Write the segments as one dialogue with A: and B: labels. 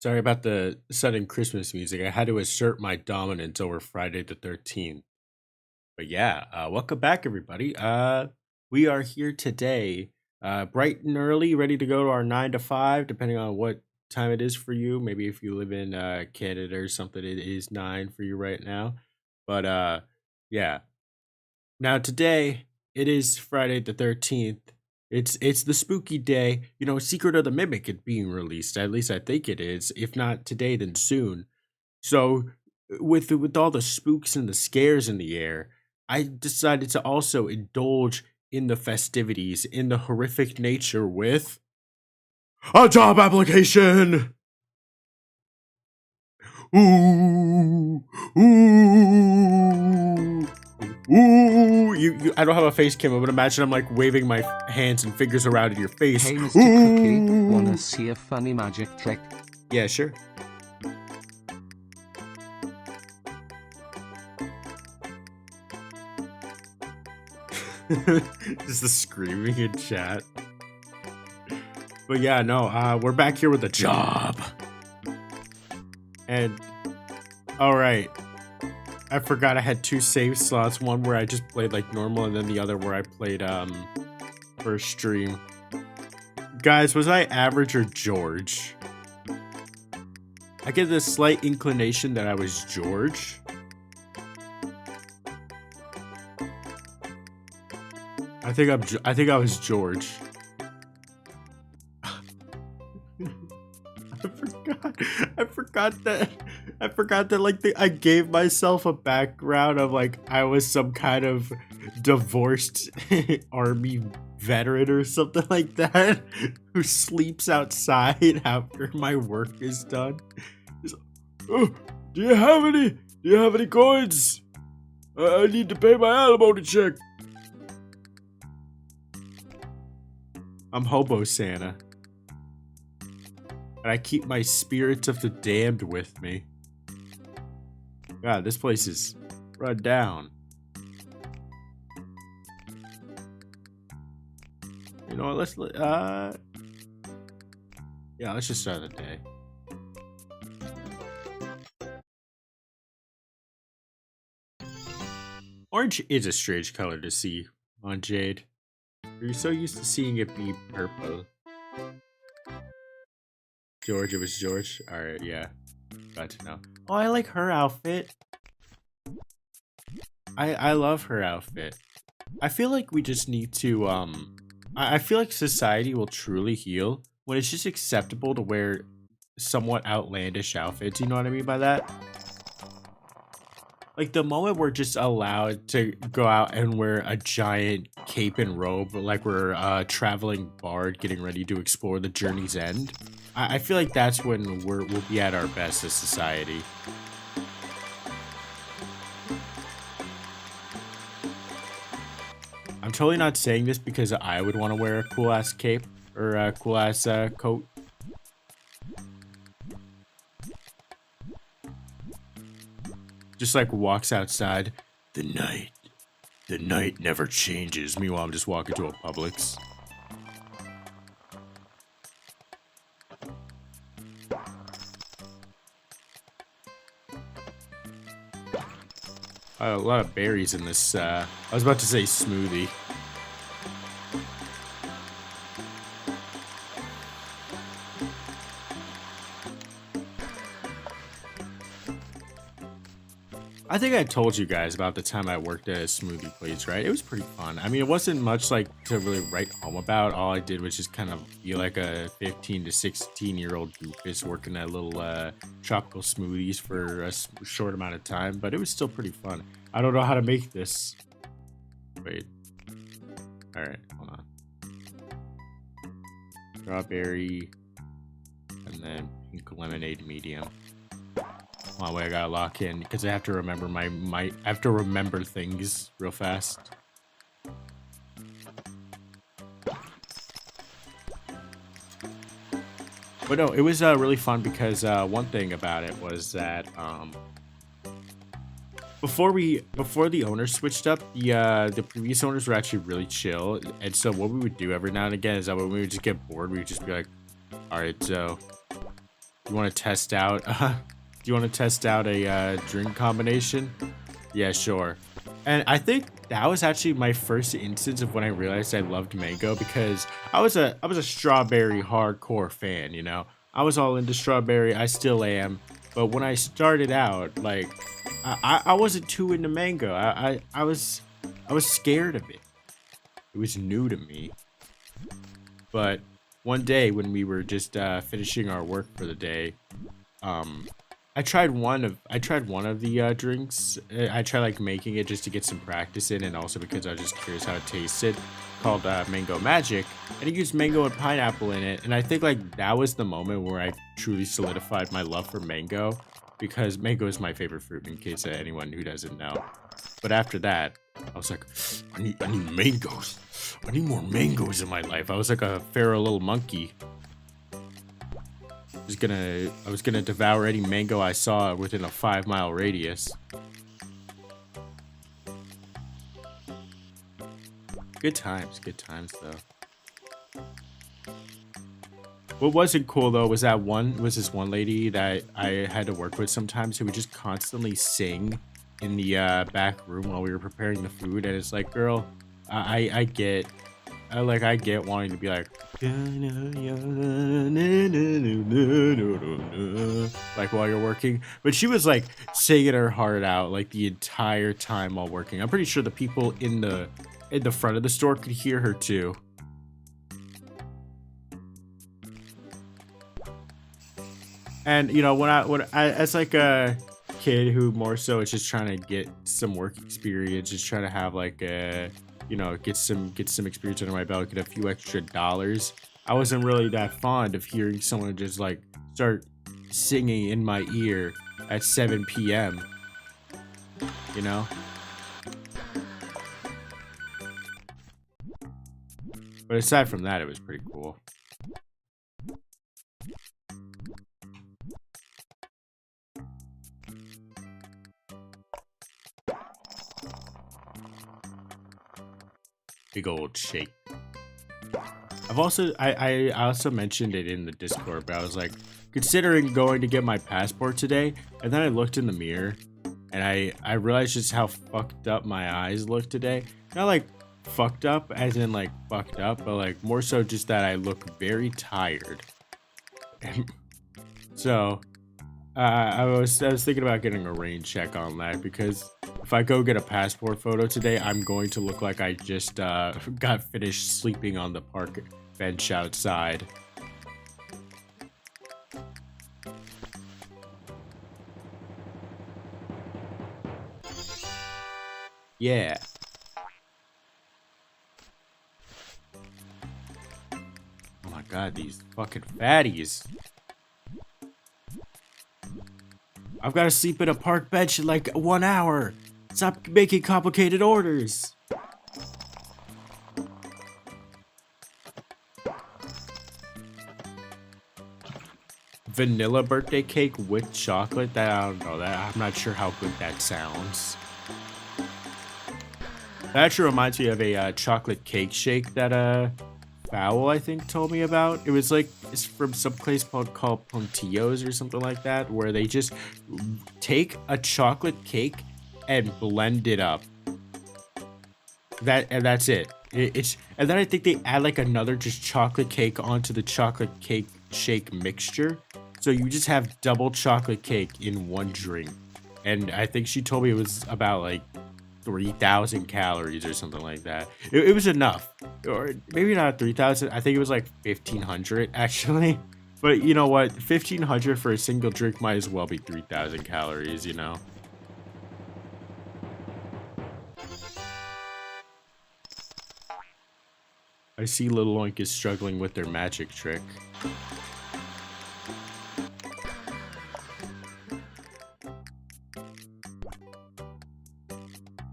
A: Sorry about the sudden Christmas music. I had to assert my dominance over Friday the 13th. But yeah, welcome back, everybody. We are here today, bright and early, ready to go to our 9 to 5, depending on what time it is for you. Maybe if you live in Canada or something, it is 9 for you right now. But yeah, now today it is Friday the 13th. It's the spooky day. You know, Secret of the Mimic is being released. At least I think it is. If not today, then soon. So with all the spooks and the scares in the air, I decided to also indulge in the festivities, in the horrific nature with a job application. Ooh, ooh. Ooh, I don't have a face cam, but imagine I'm like waving my hands and fingers around in your face.
B: Hey, Mr. Cookie, wanna see a funny magic trick?
A: Yeah, sure. Just the screaming in chat. But yeah, no, we're back here with a job. And, alright. I forgot I had 2 save slots, one where I just played like normal and then the other where I played for stream. Guys, was I average or George? I get this slight inclination that I was George. I think I was George. I forgot that like I gave myself a background of like I was some kind of divorced army veteran or something like that who sleeps outside after my work is done. Oh, do you have any coins? I need to pay my alimony check. I'm Hobo Santa. And I keep my spirits of the damned with me. God, this place is run down. You know what, let's just start the day. Orange is a strange color to see on Jade. You're so used to seeing it be purple. George, it was George? Alright, yeah. Got to know. Oh, I like her outfit. I love her outfit. I feel like we just need to, I feel like society will truly heal when it's just acceptable to wear somewhat outlandish outfits. You know what I mean by that? Like, the moment we're just allowed to go out and wear a giant cape and robe, like we're a traveling bard getting ready to explore the journey's end, I feel like that's when we'll be at our best as society. I'm totally not saying this because I would want to wear a cool-ass cape or a cool-ass coat. Just like walks outside. The night never changes. Meanwhile, I'm just walking to a Publix. A lot of berries in this, I was about to say smoothie. I think I told you guys about the time I worked at a smoothie place, right? It was pretty fun. I mean, it wasn't much like to really write home about. All I did was just kind of be like a 15 to 16-year-old doofus working at little tropical smoothies for a short amount of time, but it was still pretty fun. I don't know how to make this. Wait. All right, hold on. Strawberry, and then pink lemonade medium. Oh wait, I gotta lock in because I have to remember I have to remember things real fast. But no, it was really fun because one thing about it was that before the owners switched up, the previous owners were actually really chill, and so what we would do every now and again is that when we would just get bored, we would just be like, all right, so You want to test out? Do you want to test out a drink combination? Yeah, sure. And I think that was actually my first instance of when I realized I loved mango because I was a strawberry hardcore fan, you know. I was all into strawberry, I still am. But when I started out, like I wasn't too into mango. I was scared of it. It was new to me. But one day when we were just finishing our work for the day, um, I tried one of the drinks. I tried like making it just to get some practice in, and also because I was just curious how it tasted. Called Mango Magic, and it used mango and pineapple in it. And I think like that was the moment where I truly solidified my love for mango, because mango is my favorite fruit. In case anyone who doesn't know, but after that, I was like, I need mangoes. I need more mangoes in my life. I was like a feral little monkey. I was gonna devour any mango I saw within a 5-mile radius. Good times though. What wasn't cool though was this one lady that I had to work with sometimes who would just constantly sing in the back room while we were preparing the food, and it's like, girl, I get, I get wanting to be like, like while you're working, but she was like singing her heart out like the entire time while working. I'm pretty sure the people in the front of the store could hear her too. And you know, when I as like a kid who more so is just trying to get some work experience, just trying to have like a, you know, get some experience under my belt, get a few extra dollars. I wasn't really that fond of hearing someone just like start singing in my ear at 7 p.m. You know? But aside from that, it was pretty cool. Big old shake. I also mentioned it in the Discord, but I was like considering going to get my passport today, and then I looked in the mirror and I realized just how fucked up my eyes look today. Not like fucked up as in like fucked up, but like more so just that I look very tired. So I was thinking about getting a rain check on that, because if I go get a passport photo today, I'm going to look like I just got finished sleeping on the park bench outside. Yeah. Oh my god, these fucking fatties. I've got to sleep in a park bench in like 1 hour. Stop making complicated orders. Vanilla birthday cake with chocolate? That, I don't know. That, I'm not sure how good that sounds. That actually reminds me of a chocolate cake shake that Fowl, I think, told me about. It was like, it's from some place called Puntillos or something like that, where they just take a chocolate cake and blend it up. That's it. And then I think they add like another just chocolate cake onto the chocolate cake shake mixture. So you just have double chocolate cake in one drink. And I think she told me it was about like 3,000 calories or something like that. It was enough, or maybe not 3,000. I think it was like 1,500 actually. But you know what? 1,500 for a single drink might as well be 3,000 calories, you know? I see Little Oink is struggling with their magic trick.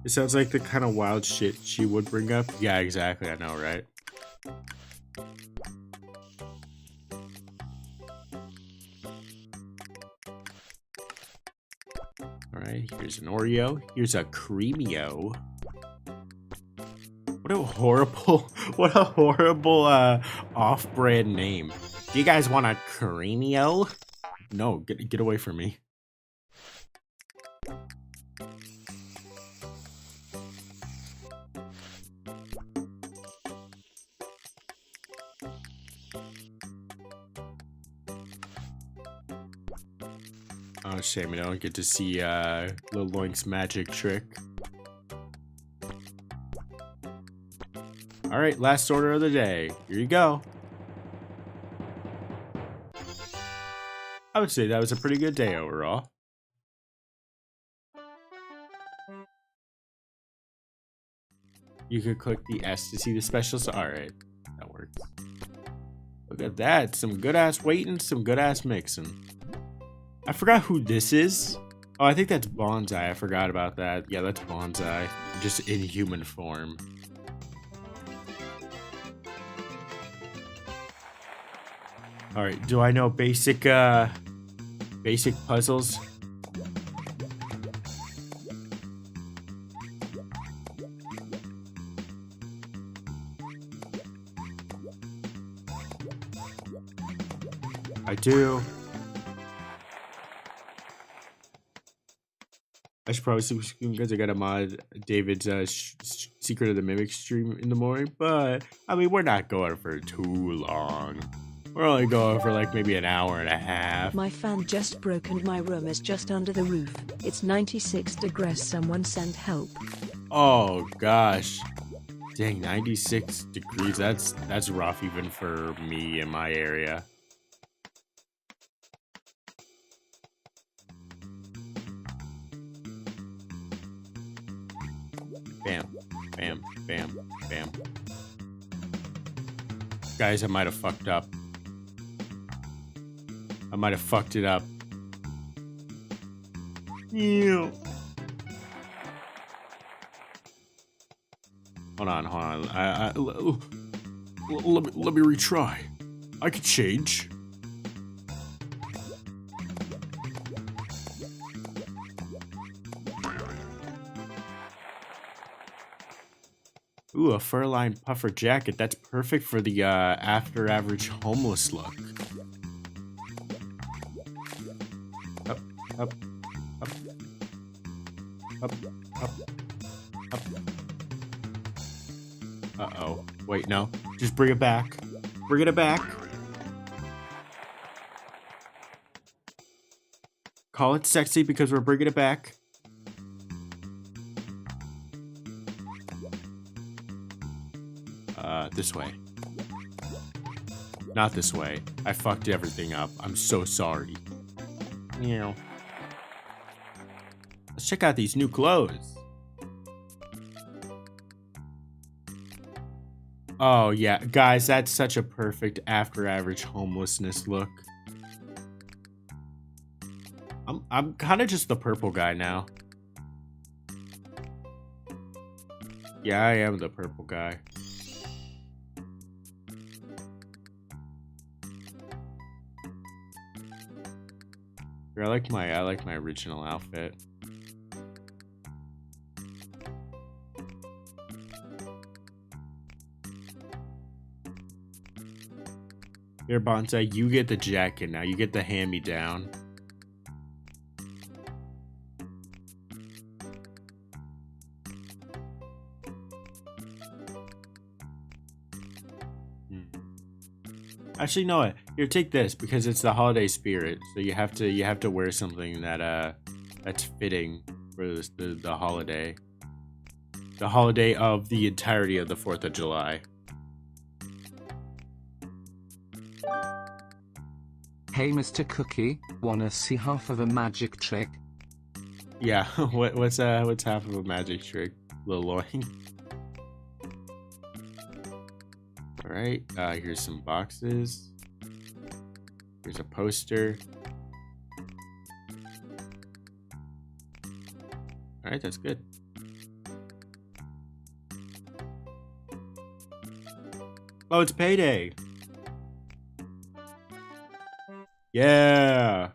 A: It sounds like the kind of wild shit she would bring up. Yeah, exactly. I know, right? Alright, here's an Oreo. Here's a Creamio. What a horrible off-brand name. Do you guys want a Creamio? No, get away from me. Oh, shame I don't get to see Lil Loink's magic trick. All right, last order of the day. Here you go. I would say that was a pretty good day overall. You could click the S to see the specials. All right, that works. Look at that. Some good ass waiting, some good ass mixing. I forgot who this is. Oh, I think that's Bonsai. I forgot about that. Yeah, that's Bonsai. Just in human form. All right, do I know basic puzzles? I do. I should probably see because I got to mod David's Secret of the Mimic stream in the morning, but I mean, we're not going for too long. We're only going for like maybe an hour and a half.
C: My fan just broke and my room is just under the roof. It's 96 degrees. Someone send help.
A: Oh gosh. Dang, 96 degrees. That's rough even for me in my area. Bam, bam, bam, bam. Guys, I might have fucked up. I might have fucked it up. Yeah. Hold on. Let me retry. I could change. Ooh, a fur-lined puffer jacket. That's perfect for the after average homeless look. Up, up, up, up, up, up. Uh-oh. Wait, no. Just bring it back. Bring it back. Call it sexy because we're bringing it back. This way. Not this way. I fucked everything up. I'm so sorry. Meow. Let's check out these new clothes. Oh yeah, guys, that's such a perfect after average homelessness look. I'm kind of just the purple guy now. Yeah, I am the purple guy. I like my original outfit. Here, Bonsai, you get the jacket now. You get the hand-me-down. Actually, no. Here, take this because it's the holiday spirit. So you have to wear something that that's fitting for the holiday. The holiday of the entirety of the 4th of July.
B: Hey Mr. Cookie, wanna see half of a magic trick?
A: Yeah, what's half of a magic trick, Lil Loin? Alright, here's some boxes. Here's a poster. Alright, that's good. Oh, it's payday! Yeah!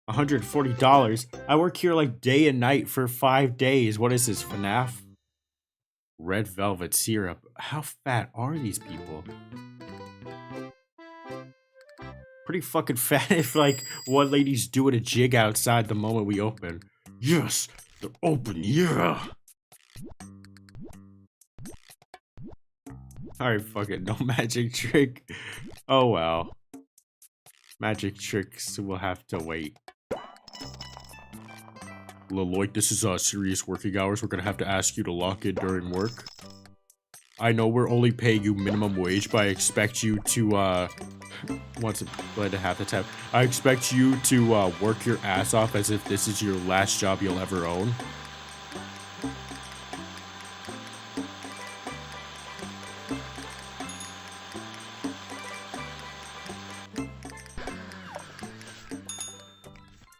A: $140. I work here like day and night for 5 days. What is this, FNAF? Red velvet syrup. How fat are these people? pretty fucking fat if like one lady's doing a jig outside the moment we open. Yes, they're open, yeah. Alright, fuck it, no magic trick. Oh well. Magic tricks will have to wait. Lloyd, this is serious working hours. We're gonna have to ask you to lock in during work. I know we're only paying you minimum wage, but I expect you to, once blend to half the time. I expect you to, work your ass off as if this is your last job you'll ever own.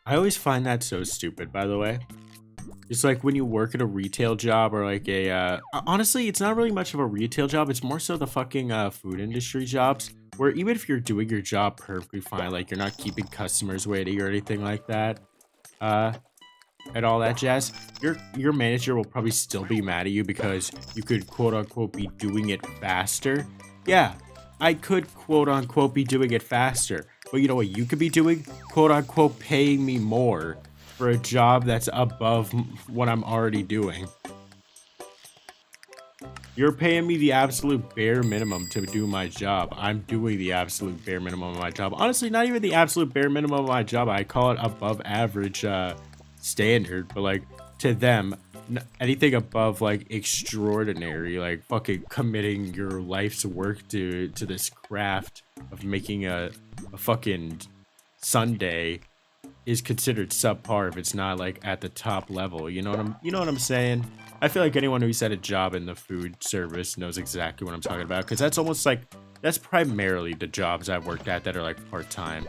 A: I always find that so stupid, by the way. It's like when you work at a retail job or like a, honestly, it's not really much of a retail job. It's more so the fucking food industry jobs where even if you're doing your job perfectly fine, like you're not keeping customers waiting or anything like that, and all that jazz, your manager will probably still be mad at you because you could quote unquote be doing it faster. Yeah, I could quote unquote be doing it faster, but you know what you could be doing? Quote unquote paying me more for a job that's above what I'm already doing. You're paying me the absolute bare minimum to do my job. I'm doing the absolute bare minimum of my job. Honestly, not even the absolute bare minimum of my job. I call it above average standard, but like to them, anything above like extraordinary, like fucking committing your life's work to this craft of making a fucking sundae is considered subpar if it's not like at the top level. You know what I'm saying? I feel like anyone who's had a job in the food service knows exactly what I'm talking about, because that's almost like that's primarily the jobs I've worked at that are like part-time.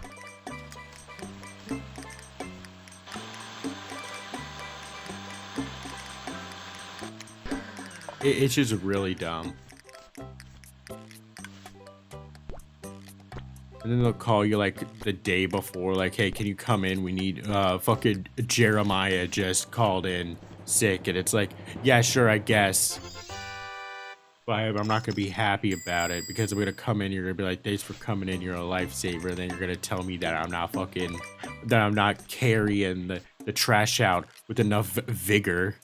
A: It's just really dumb. And then they'll call you like the day before, like, hey, can you come in? We need fucking Jeremiah just called in sick. And it's like, yeah, sure, I guess. But I'm not gonna be happy about it because I'm gonna come in, you're gonna be like, thanks for coming in, you're a lifesaver. And then you're gonna tell me that I'm not carrying the trash out with enough vigor.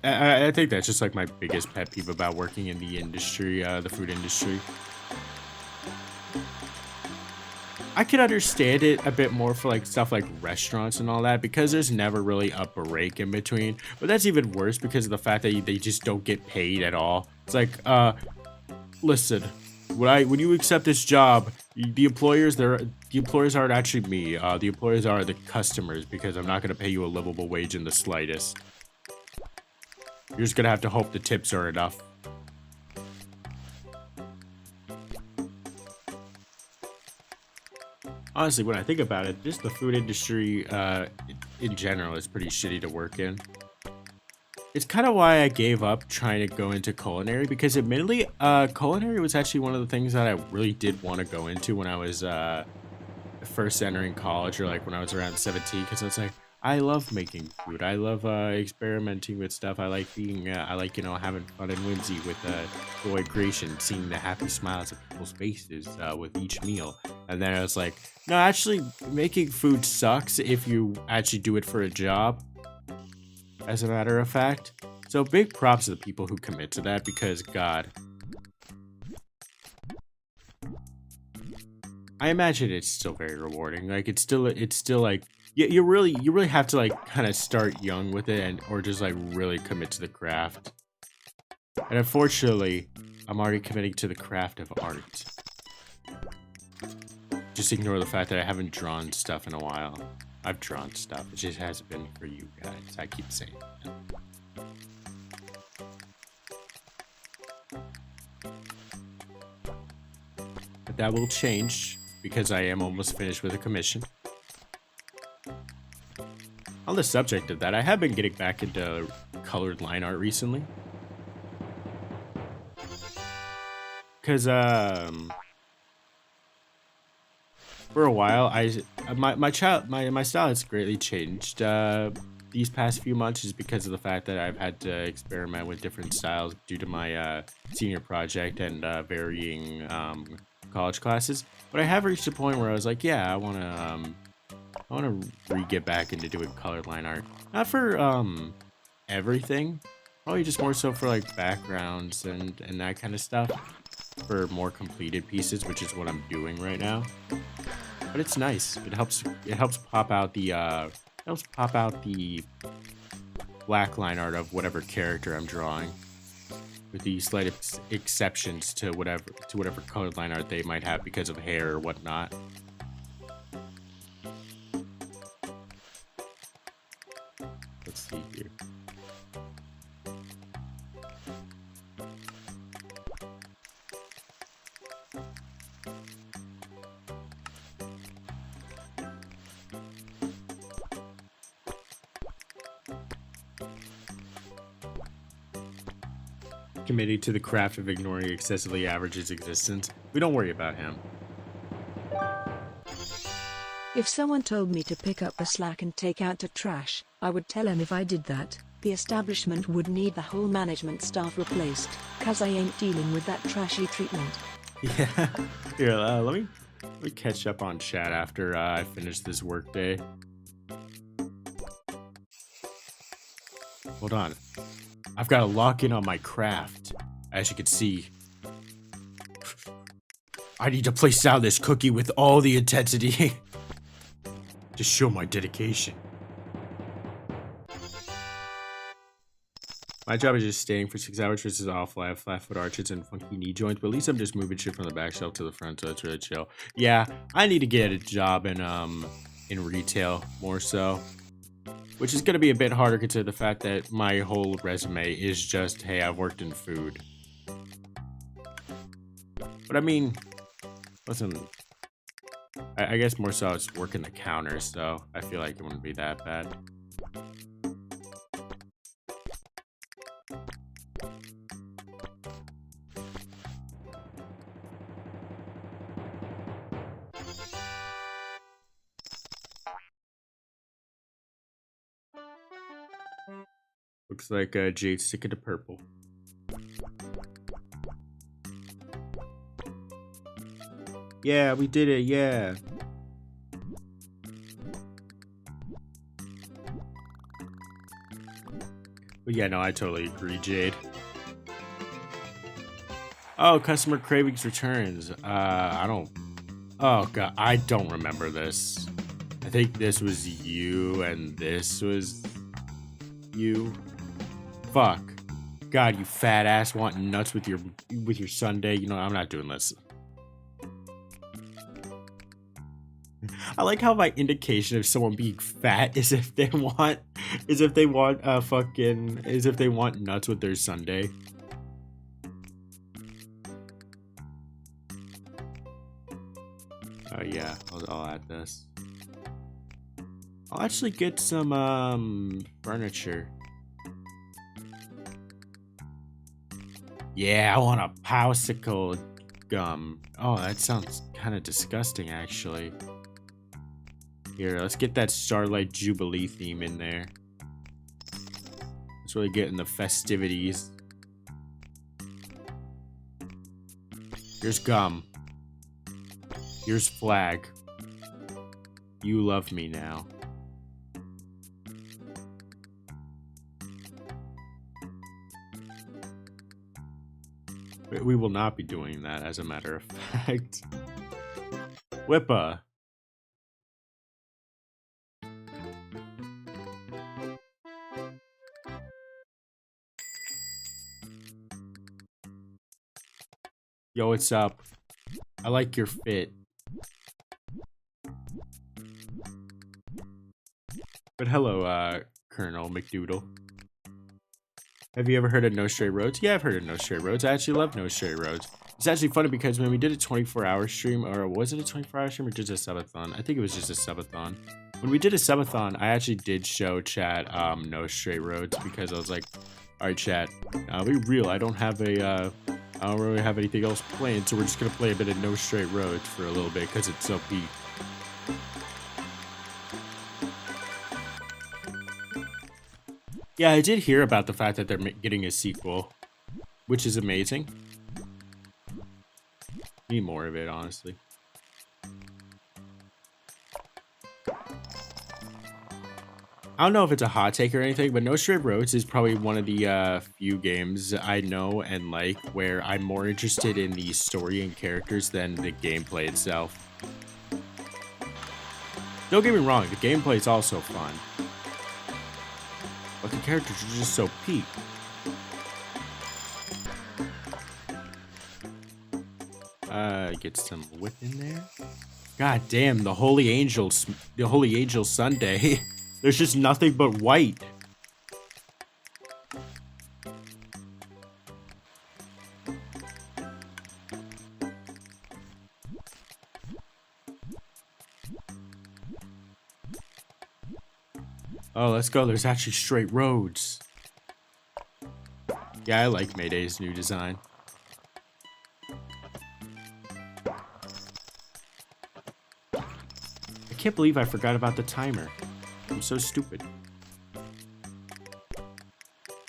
A: I think that's just like my biggest pet peeve about working in the industry, the food industry. I could understand it a bit more for like stuff like restaurants and all that because there's never really a break in between. But that's even worse because of the fact that they just don't get paid at all. It's like, listen, when you accept this job, the employers aren't actually me. The employers are the customers because I'm not going to pay you a livable wage in the slightest. You're just gonna have to hope the tips are enough. Honestly, when I think about it, just the food industry in general is pretty shitty to work in. It's kind of why I gave up trying to go into culinary, because admittedly, culinary was actually one of the things that I really did want to go into when I was first entering college, or like when I was around 17, because I was like, I love making food. I love experimenting with stuff. I like being, you know, having fun and whimsy with joy creation, seeing the happy smiles of people's faces with each meal. And then I was like, no, actually, making food sucks if you actually do it for a job, as a matter of fact. So big props to the people who commit to that, because, God, I imagine it's still very rewarding. Like, it's still like, you really have to like kind of start young with it, or just like really commit to the craft. And unfortunately, I'm already committing to the craft of art. Just ignore the fact that I haven't drawn stuff in a while. I've drawn stuff, it just hasn't been for you guys. I keep saying that. But that will change because I am almost finished with a commission. On the subject of that, I have been getting back into colored line art recently. Because, for a while, my style has greatly changed these past few months, just because of the fact that I've had to experiment with different styles due to my senior project and varying college classes. But I have reached a point where I was like, yeah, I want to get back into doing colored line art, not for everything, probably just more so for like backgrounds and that kind of stuff, for more completed pieces, which is what I'm doing right now. But it's nice. It helps pop out the black line art of whatever character I'm drawing, with the slight exceptions to whatever colored line art they might have because of hair or whatnot. Let's see here. Committed to the craft of ignoring excessively average's existence. We don't worry about him.
C: If someone told me to pick up the slack and take out the trash, I would tell him if I did that, the establishment would need the whole management staff replaced, cause I ain't dealing with that trashy treatment.
A: Yeah. Here, let me catch up on chat after I finish this workday. Hold on. I've got to lock in on my craft. As you can see, I need to place down this cookie with all the intensity to show my dedication. My job is just staying for 6 hours, which is awful. I have flat-foot arches and funky knee joints, but at least I'm just moving shit from the back shelf to the front, so it's really chill. Yeah, I need to get a job in retail more so, which is going to be a bit harder considering the fact that my whole resume is just, hey, I've worked in food. But I mean, listen, I guess more so it's working the counters, so I feel like it wouldn't be that bad. Looks like Jade's sticking to purple. Yeah, we did it, yeah. But yeah, no, I totally agree, Jade. Oh, customer cravings returns. Oh god, I don't remember this. I think this was you and this was you. Fuck. God, you fat ass wanting nuts with your sundae. You know, I'm not doing this. I like how my indication of someone being fat is if they want nuts with their sundae. Oh yeah, I'll add this. I'll actually get some furniture. Yeah, I want a popsicle gum. Oh, that sounds kind of disgusting, actually. Here, let's get that Starlight Jubilee theme in there. Let's really get in the festivities. Here's gum. Here's flag. You love me now. We will not be doing that, as a matter of fact. Whippa. Yo, what's up? I like your fit. But hello, Colonel McDoodle. Have you ever heard of No Straight Roads? Yeah, I've heard of No Straight Roads. I actually love No Straight Roads. It's actually funny because when we did a 24-hour stream, or was it a 24-hour stream or just a subathon? I think it was just a subathon. When we did a subathon, I actually did show chat No Straight Roads because I was like, all right, chat, be real. I don't really have anything else planned, so we're just gonna play a bit of No Straight Roads for a little bit because it's so peak. Yeah, I did hear about the fact that they're getting a sequel, which is amazing. Need more of it, honestly. I don't know if it's a hot take or anything, but No Straight Roads is probably one of the few games I know and like where I'm more interested in the story and characters than the gameplay itself. Don't get me wrong, the gameplay is also fun, but the characters are just so peak. Get some whip in there. God damn, the Holy Angel Sunday. There's just nothing but white. Oh, let's go. There's actually straight roads. Yeah, I like Mayday's new design. I can't believe I forgot about the timer. I'm so stupid.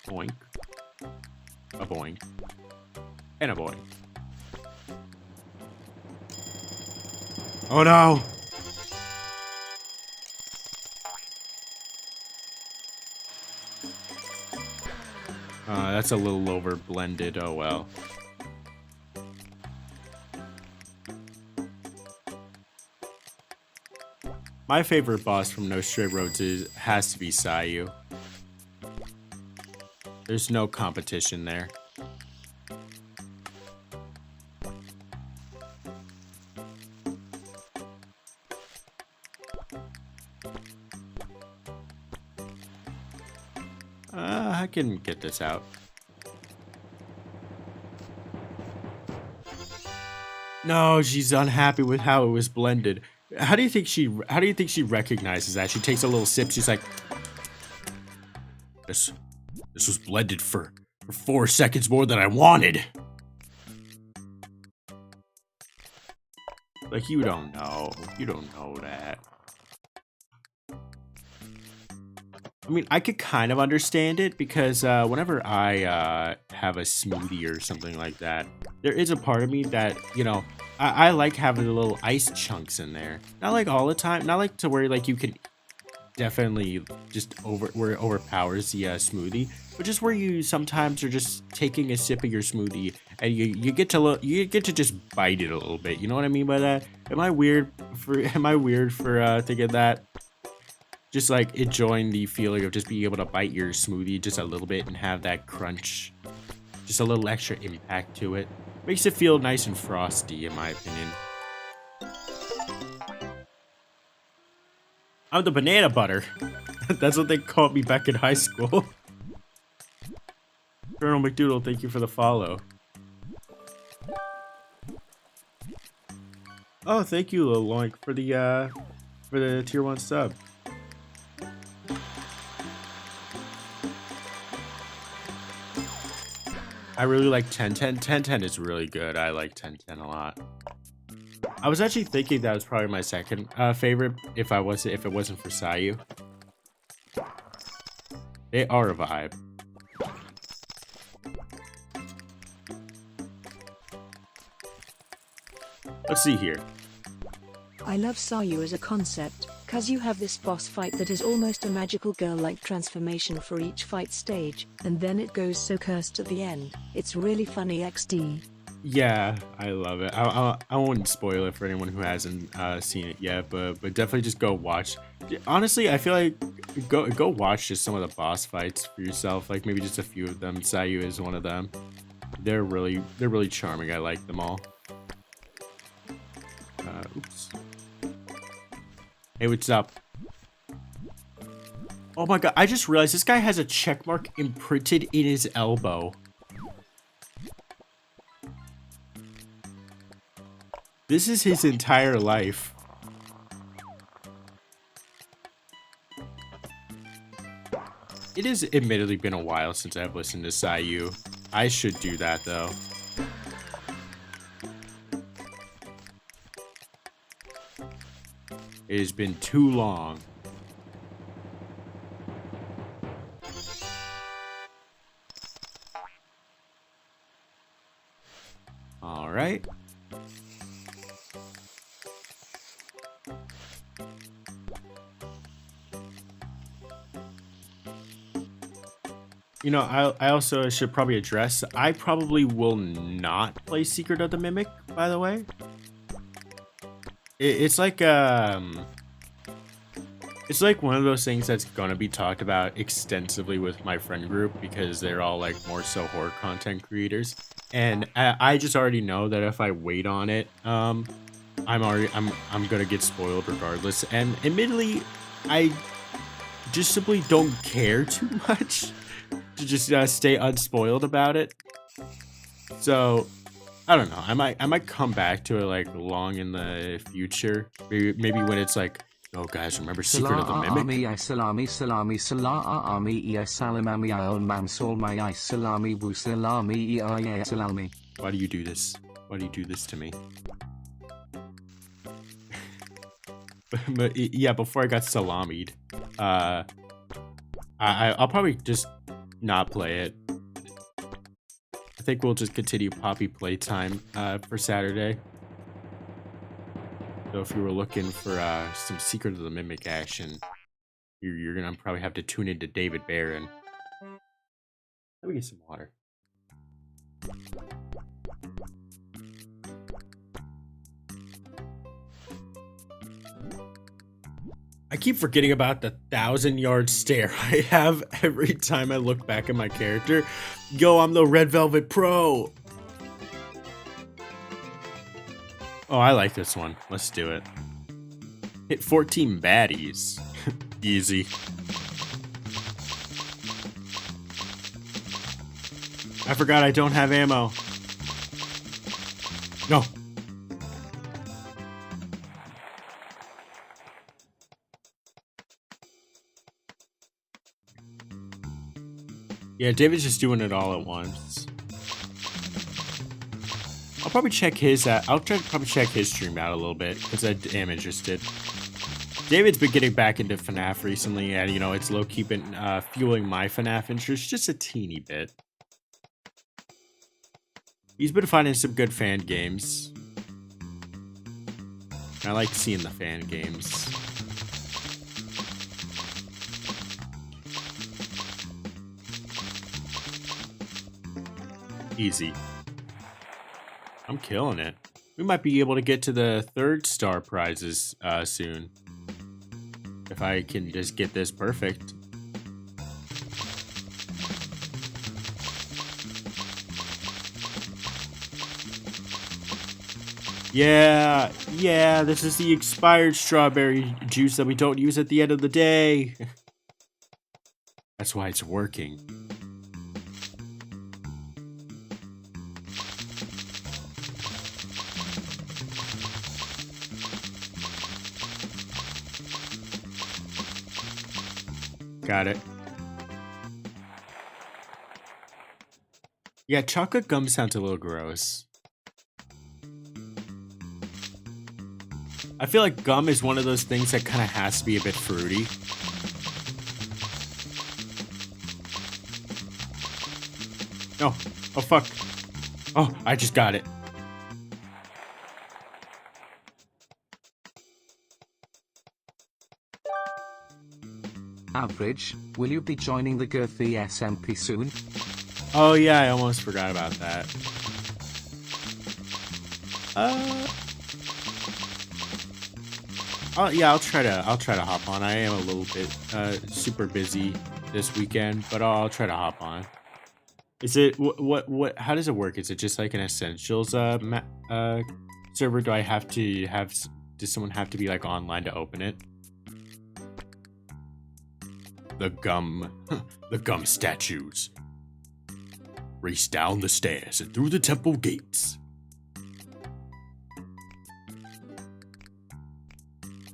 A: Boink. A boink. And a boink. Oh no! That's a little over blended. Oh well. My favorite boss from No Straight Roads has to be Sayu. There's no competition there. I can get this out. No, she's unhappy with how it was blended. How do you think she recognizes that? She takes a little sip. She's like, This was blended for 4 seconds more than I wanted. Like, you don't know. You don't know that. I mean, I could kind of understand it because whenever I have a smoothie or something like that, there is a part of me that, you know, I like having the little ice chunks in there. Not like all the time. Not like to where like you can definitely just where it overpowers the smoothie, but just where you sometimes are just taking a sip of your smoothie and you get to just bite it a little bit. You know what I mean by that? Am I weird for thinking that? Just like enjoying the feeling of just being able to bite your smoothie just a little bit and have that crunch, just a little extra impact to it. Makes it feel nice and frosty, in my opinion. I'm the banana butter. That's what they called me back in high school. Colonel McDoodle, thank you for the follow. Oh, thank you, Lil Loink, for the tier 1 sub. I really like 1010. 1010 is really good. I like 1010 a lot. I was actually thinking that was probably my second favorite if it wasn't for Sayu. They are a vibe. Let's see here.
C: I love Sayu as a concept, cause you have this boss fight that is almost a magical girl-like transformation for each fight stage, and then it goes so cursed at the end. It's really funny XD.
A: Yeah, I love it. I won't spoil it for anyone who hasn't seen it yet, but definitely just go watch. Honestly, I feel like go watch just some of the boss fights for yourself. Like maybe just a few of them. Sayu is one of them. They're really charming. I like them all. Oops. Hey, what's up? Oh my god, I just realized this guy has a check mark imprinted in his elbow. This is his entire life. It has admittedly been a while since I've listened to Sayu. I should do that though. It has been too long. All right. You know, I also should probably address, I probably will not play Secret of the Mimic, by the way. It's like one of those things that's gonna be talked about extensively with my friend group because they're all like more so horror content creators. And I just already know that if I wait on it, I'm gonna get spoiled regardless. And admittedly, I just simply don't care too much to just stay unspoiled about it. So I don't know. I might come back to it like long in the future. Maybe when it's like, oh guys, remember Secret of the Mimic?
B: Salami, salamami, solmai, salami, wu salami, salami.
A: Why do you do this? Why do you do this to me? But yeah, before I got salamied, I'll probably just not play it. I think we'll just continue Poppy playtime for Saturday. So if you were looking for some Secret of the Mimic action, you're gonna probably have to tune into David Barron. Let me get some water. I keep forgetting about the 1,000-yard stare I have every time I look back at my character. Yo, I'm the Red Velvet Pro. Oh, I like this one. Let's do it. Hit 14 baddies. Easy. I forgot I don't have ammo. No. Yeah, David's just doing it all at once. I'll probably check his probably check his stream out a little bit because I am interested. David's been getting back into FNAF recently, and you know it's low-key been fueling my FNAF interest just a teeny bit. He's been finding some good fan games. I like seeing the fan games. Easy. I'm killing it. We might be able to get to the 3rd star prizes soon. If I can just get this perfect. Yeah, this is the expired strawberry juice that we don't use at the end of the day. That's why it's working. Got it. Yeah, chocolate gum sounds a little gross. I feel like gum is one of those things that kind of has to be a bit fruity. No. Oh, fuck. Oh, I just got it.
B: Average, will you be joining the girthy SMP soon?
A: Oh yeah, I almost forgot about that. Yeah, I'll try to hop on. I am a little bit super busy this weekend, but I'll try to hop on. Is it what how does it work? Is it just like an essentials server? Do I have to have does someone have to be like online to open it? The gum statues. Race down the stairs and through the temple gates.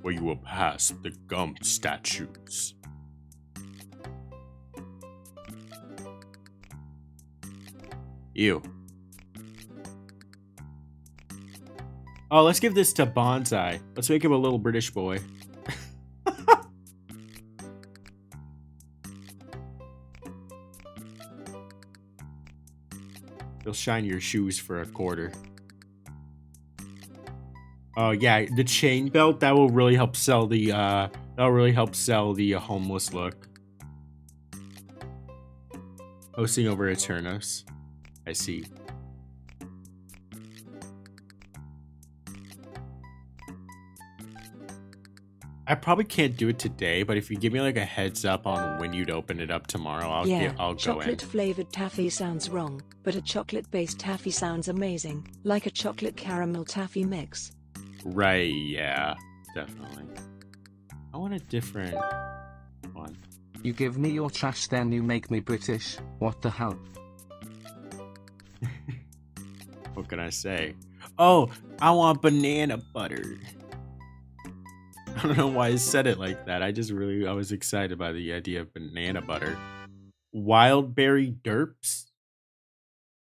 A: Where you will pass the gum statues. Ew. Oh, let's give this to Bonsai. Let's make him a little British boy. He'll shine your shoes for a quarter. Oh yeah, the chain belt, that will really help sell the homeless look. Hosting over Eternos. I see. I probably can't do it today, but if you give me like a heads up on when you'd open it up tomorrow, I'll go in.
C: Chocolate flavored taffy sounds wrong, but a chocolate based taffy sounds amazing, like a chocolate caramel taffy mix.
A: Right, yeah, definitely. I want a different one.
B: You give me your trash, then you make me British. What the hell?
A: What can I say? Oh, I want banana butter. I don't know why I said it like that. I was excited by the idea of banana butter. Wild berry derps?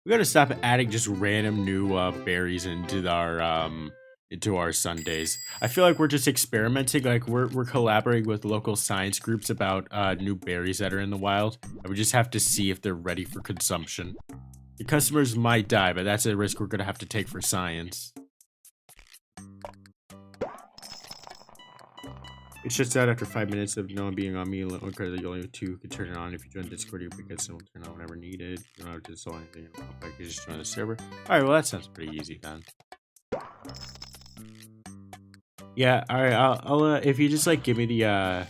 A: We gotta stop adding just random new berries into our Sundays. I feel like we're just experimenting. Like we're collaborating with local science groups about new berries that are in the wild. And we just have to see if they're ready for consumption. The customers might die, but that's a risk we're gonna have to take for science. It shuts out after 5 minutes of no one being on me. Because you only two can turn it on. If you join Discord, you can turn on whenever needed. You don't have to install anything. You can just join the server. All right, well that sounds pretty easy then. Yeah, all right. I'll if you just like give me the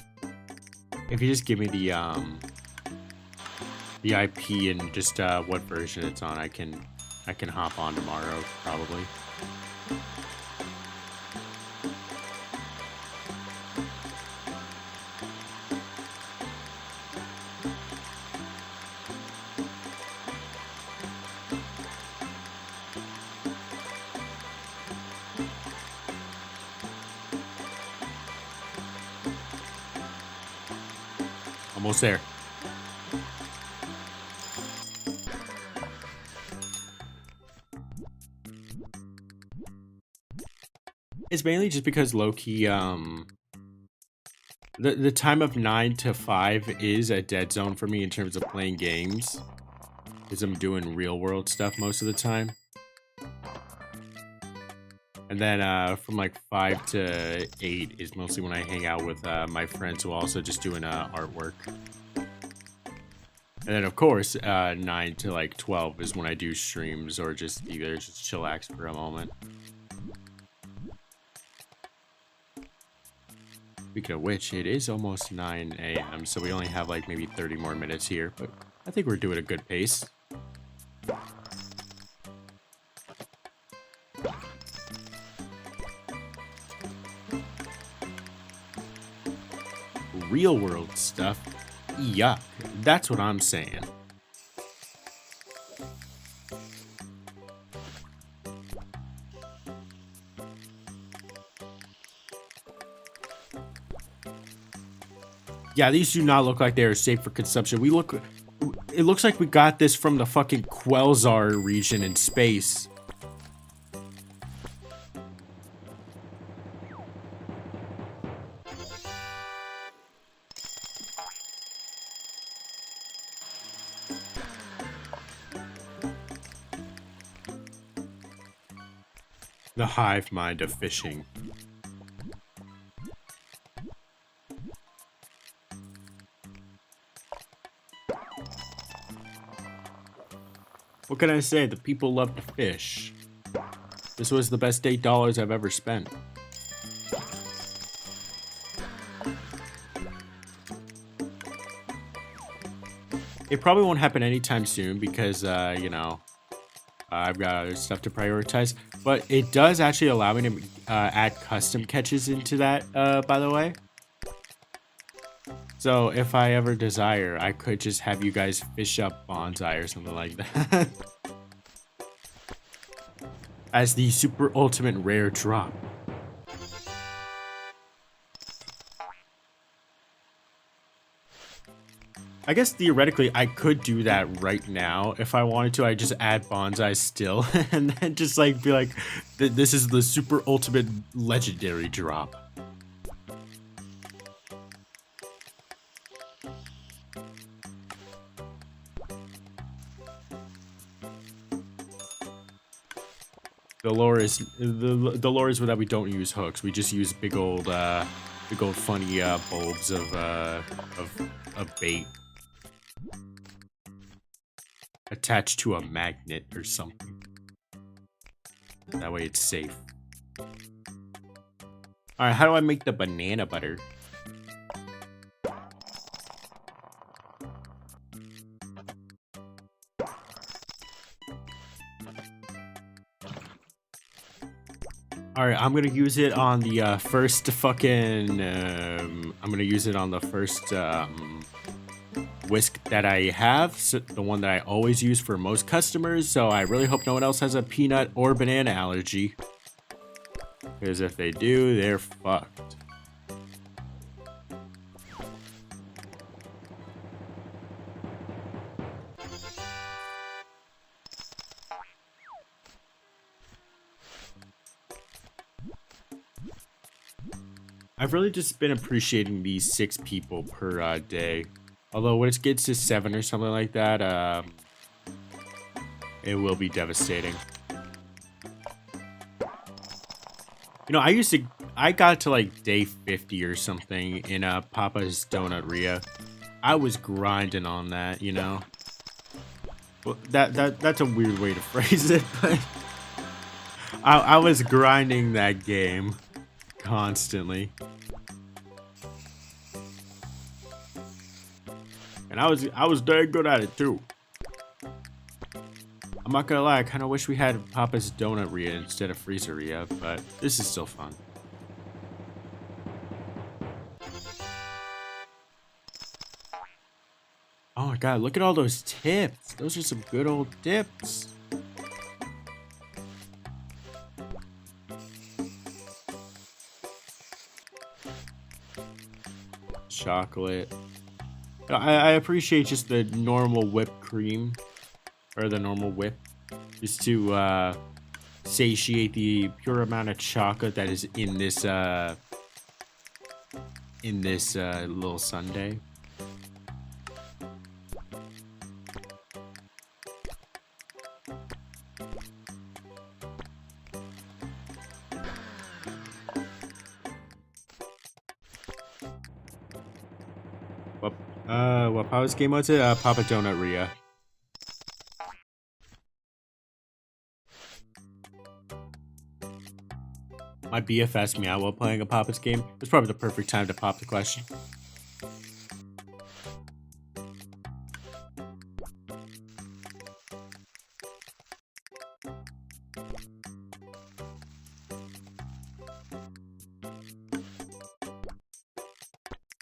A: the IP and just what version it's on, I can hop on tomorrow probably. Almost there. It's mainly just because low-key, the time of 9 to 5 is a dead zone for me in terms of playing games, because I'm doing real-world stuff most of the time. And then from like 5 to 8 is mostly when I hang out with my friends who are also just doing artwork. And then of course 9 to like 12 is when I do streams or just either just chillax for a moment. Speaking of which, it is almost 9 a.m. so we only have like maybe 30 more minutes here, but I think we're doing a good pace. Real world stuff. Yuck. That's what I'm saying. Yeah, these do not look like they are safe for consumption. It looks like we got this from the fucking Quelzar region in space. The hive mind of fishing. What can I say? The people love to fish. This was the best $8 I've ever spent. It probably won't happen anytime soon because, you know, I've got other stuff to prioritize. But it does actually allow me to add custom catches into that, by the way. So if I ever desire, I could just have you guys fish up bonsai or something like that. As the super ultimate rare drop. I guess theoretically I could do that right now if I wanted to. I just add bonsai still and then just like be like, This is the super ultimate legendary drop. The lore is that we don't use hooks. We just use big old funny bulbs of bait attached to a magnet or something. That way it's safe. All right, how do I make the banana butter? All right, I'm gonna use it on the first fucking. I'm gonna use it on the first whisk that I have, so the one that I always use for most customers. So I really hope no one else has a peanut or banana allergy, because if they do, they're fucked. I've really just been appreciating these 6 people per day. Although when it gets to 7 or something like that, it will be devastating. You know, I got to like day 50 or something in Papa's Donut-ria. I was grinding on that, you know. Well, that's a weird way to phrase it, but I was grinding that game constantly. And I was dang good at it too. I'm not gonna lie, I kinda wish we had Papa's Donut-ria instead of FREEZERIA, but this is still fun. Oh my god, look at all those tips. Those are some good old tips. Chocolate. I appreciate just the normal whipped cream, or the normal whip, just to satiate the pure amount of chocolate that is in this little sundae. What Papa's game was it? Papa Donut-ria. My BF asked me out while playing a Papa's game. It's probably the perfect time to pop the question.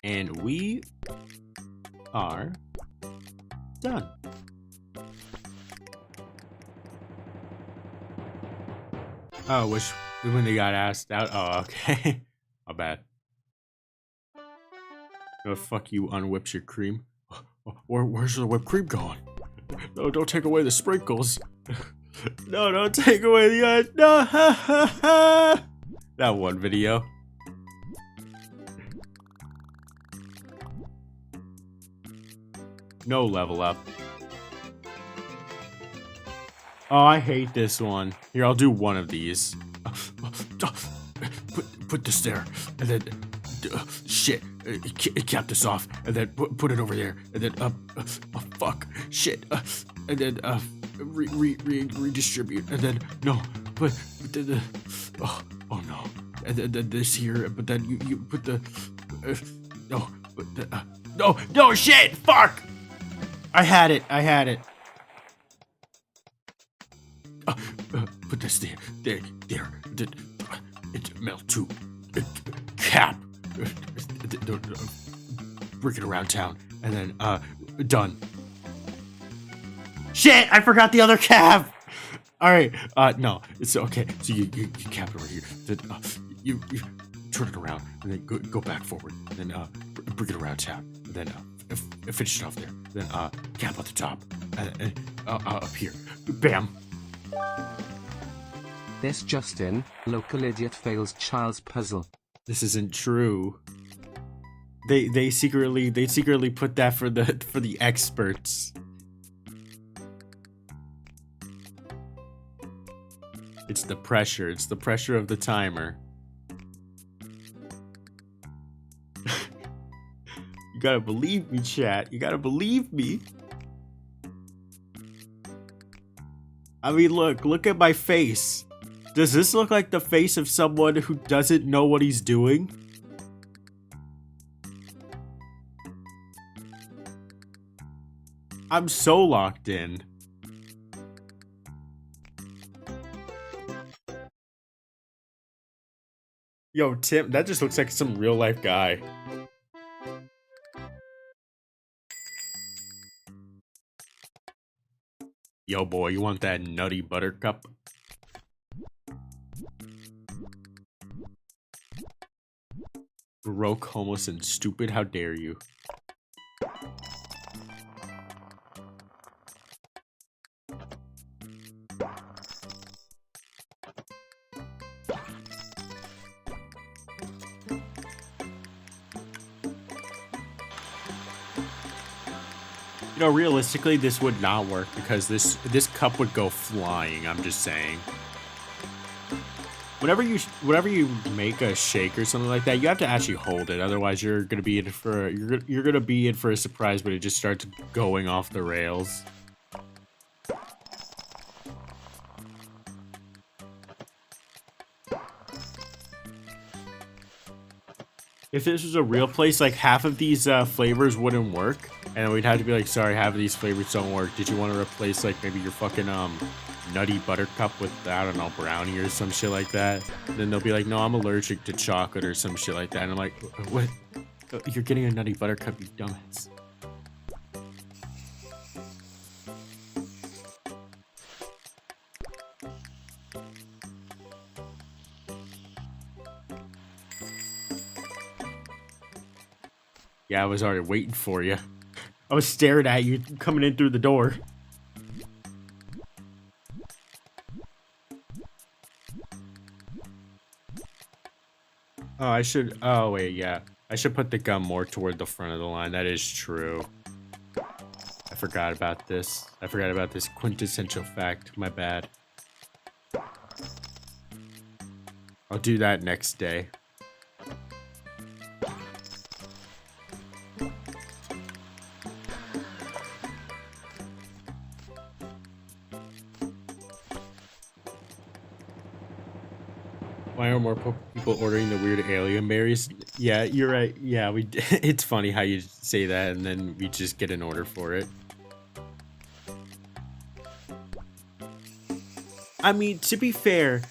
A: And we are done. Oh, which when they got asked out. Oh, okay. My bad. Oh, fuck you, unwhips your cream. Where's the whipped cream going? No, don't take away the sprinkles. No, don't take away the ice. No, ha ha ha. That one video. No level up. Oh, I hate this one. Here, I'll do one of these. Put this there, and then shit. Cap this off, and then put it over there, and then oh fuck, shit, and then redistribute, and then no, but oh no, and then this here, but then you put the no, but the, no shit, fuck. I had it. Put this there. It's melt too. Cap. Bring it around town, and then done. Shit! I forgot the other cap. All right. No, it's okay. So you cap it over here. Then you turn it around, and then go back forward, and then bring it around town, and then finish it off there. Then cap at the top, and up here. Bam.
B: this Justin, local idiot fails child's puzzle.
A: This isn't true. They secretly put that for the experts. It's the pressure. It's the pressure of the timer. You gotta believe me, chat. You gotta believe me. I mean, look at my face. Does this look like the face of someone who doesn't know what he's doing? I'm so locked in. Yo, Tim, that just looks like some real life guy. Yo, boy, you want that nutty buttercup? Broke, homeless, and stupid, how dare you? You know, realistically, this would not work because this cup would go flying. I'm just saying. Whenever you make a shake or something like that, you have to actually hold it. Otherwise, you're gonna be in for a surprise when it just starts going off the rails. If this was a real place, like half of these flavors wouldn't work. And we'd have to be like, sorry, half of these flavors don't work. Did you want to replace, like, maybe your fucking, nutty buttercup with, I don't know, brownie or some shit like that? And then they'll be like, no, I'm allergic to chocolate or some shit like that. And I'm like, what? You're getting a nutty buttercup, you dumbass. Yeah, I was already waiting for you. I was staring at you coming in through the door. Oh, I should... Oh, wait, yeah. I should put the gum more toward the front of the line. That is true. I forgot about this. I forgot about this quintessential fact. My bad. I'll do that next day. Why are more people ordering the weird alien berries? Yeah, you're right. Yeah, it's funny how you say that and then we just get an order for it. I mean, to be fair,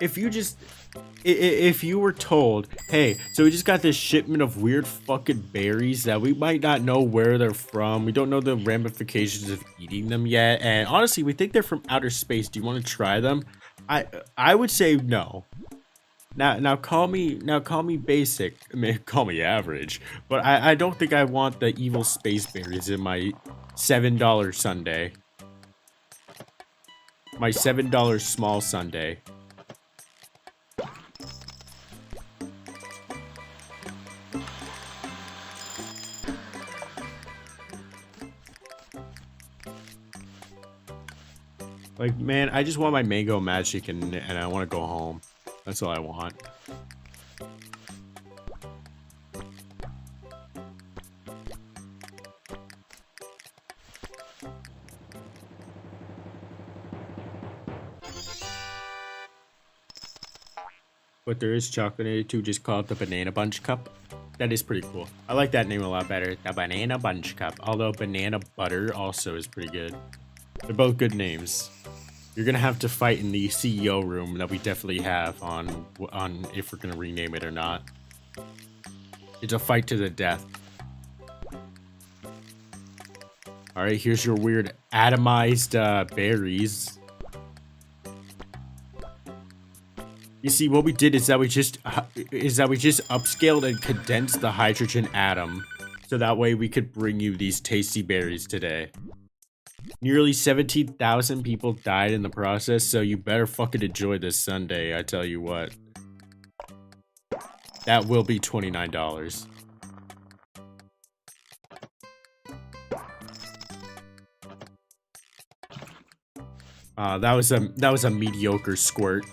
A: if you were told, hey, so we just got this shipment of weird fucking berries that we might not know where they're from. We don't know the ramifications of eating them yet. And honestly, we think they're from outer space. Do you want to try them? I would say no. Now call me basic. I mean, call me average. But I don't think I want the evil space berries in my $7 sundae. My $7 small sundae. Like, man, I just want my mango magic and I want to go home. That's all I want. But there is chocolate in it too, just call it the Banana Bunch Cup. That is pretty cool. I like that name a lot better. The Banana Bunch Cup. Although Banana Butter also is pretty good. They're both good names. You're gonna have to fight in the CEO room that we definitely have on if we're gonna rename it or not. It's a fight to the death. All right, here's your weird atomized berries. You see, what we did is that we just upscaled and condensed the hydrogen atom, so that way we could bring you these tasty berries today. Nearly 17,000 people died in the process, so you better fucking enjoy this Sunday, I tell you what. That will be $29. That was a mediocre squirt.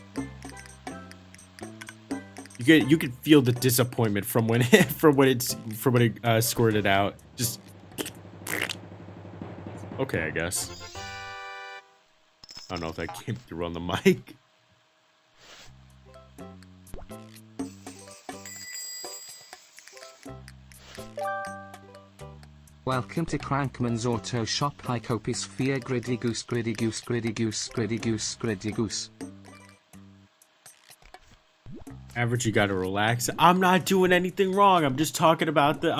A: You could feel the disappointment from when it squirted out. Just okay, I guess. I don't know if that came through on the mic.
B: Welcome to Crankman's Auto Shop. Hycopisphere Griddy Goose Griddy Goose Griddy Goose Griddy Goose Griddy Goose.
A: Average, you gotta relax. I'm not doing anything wrong. I'm just talking about the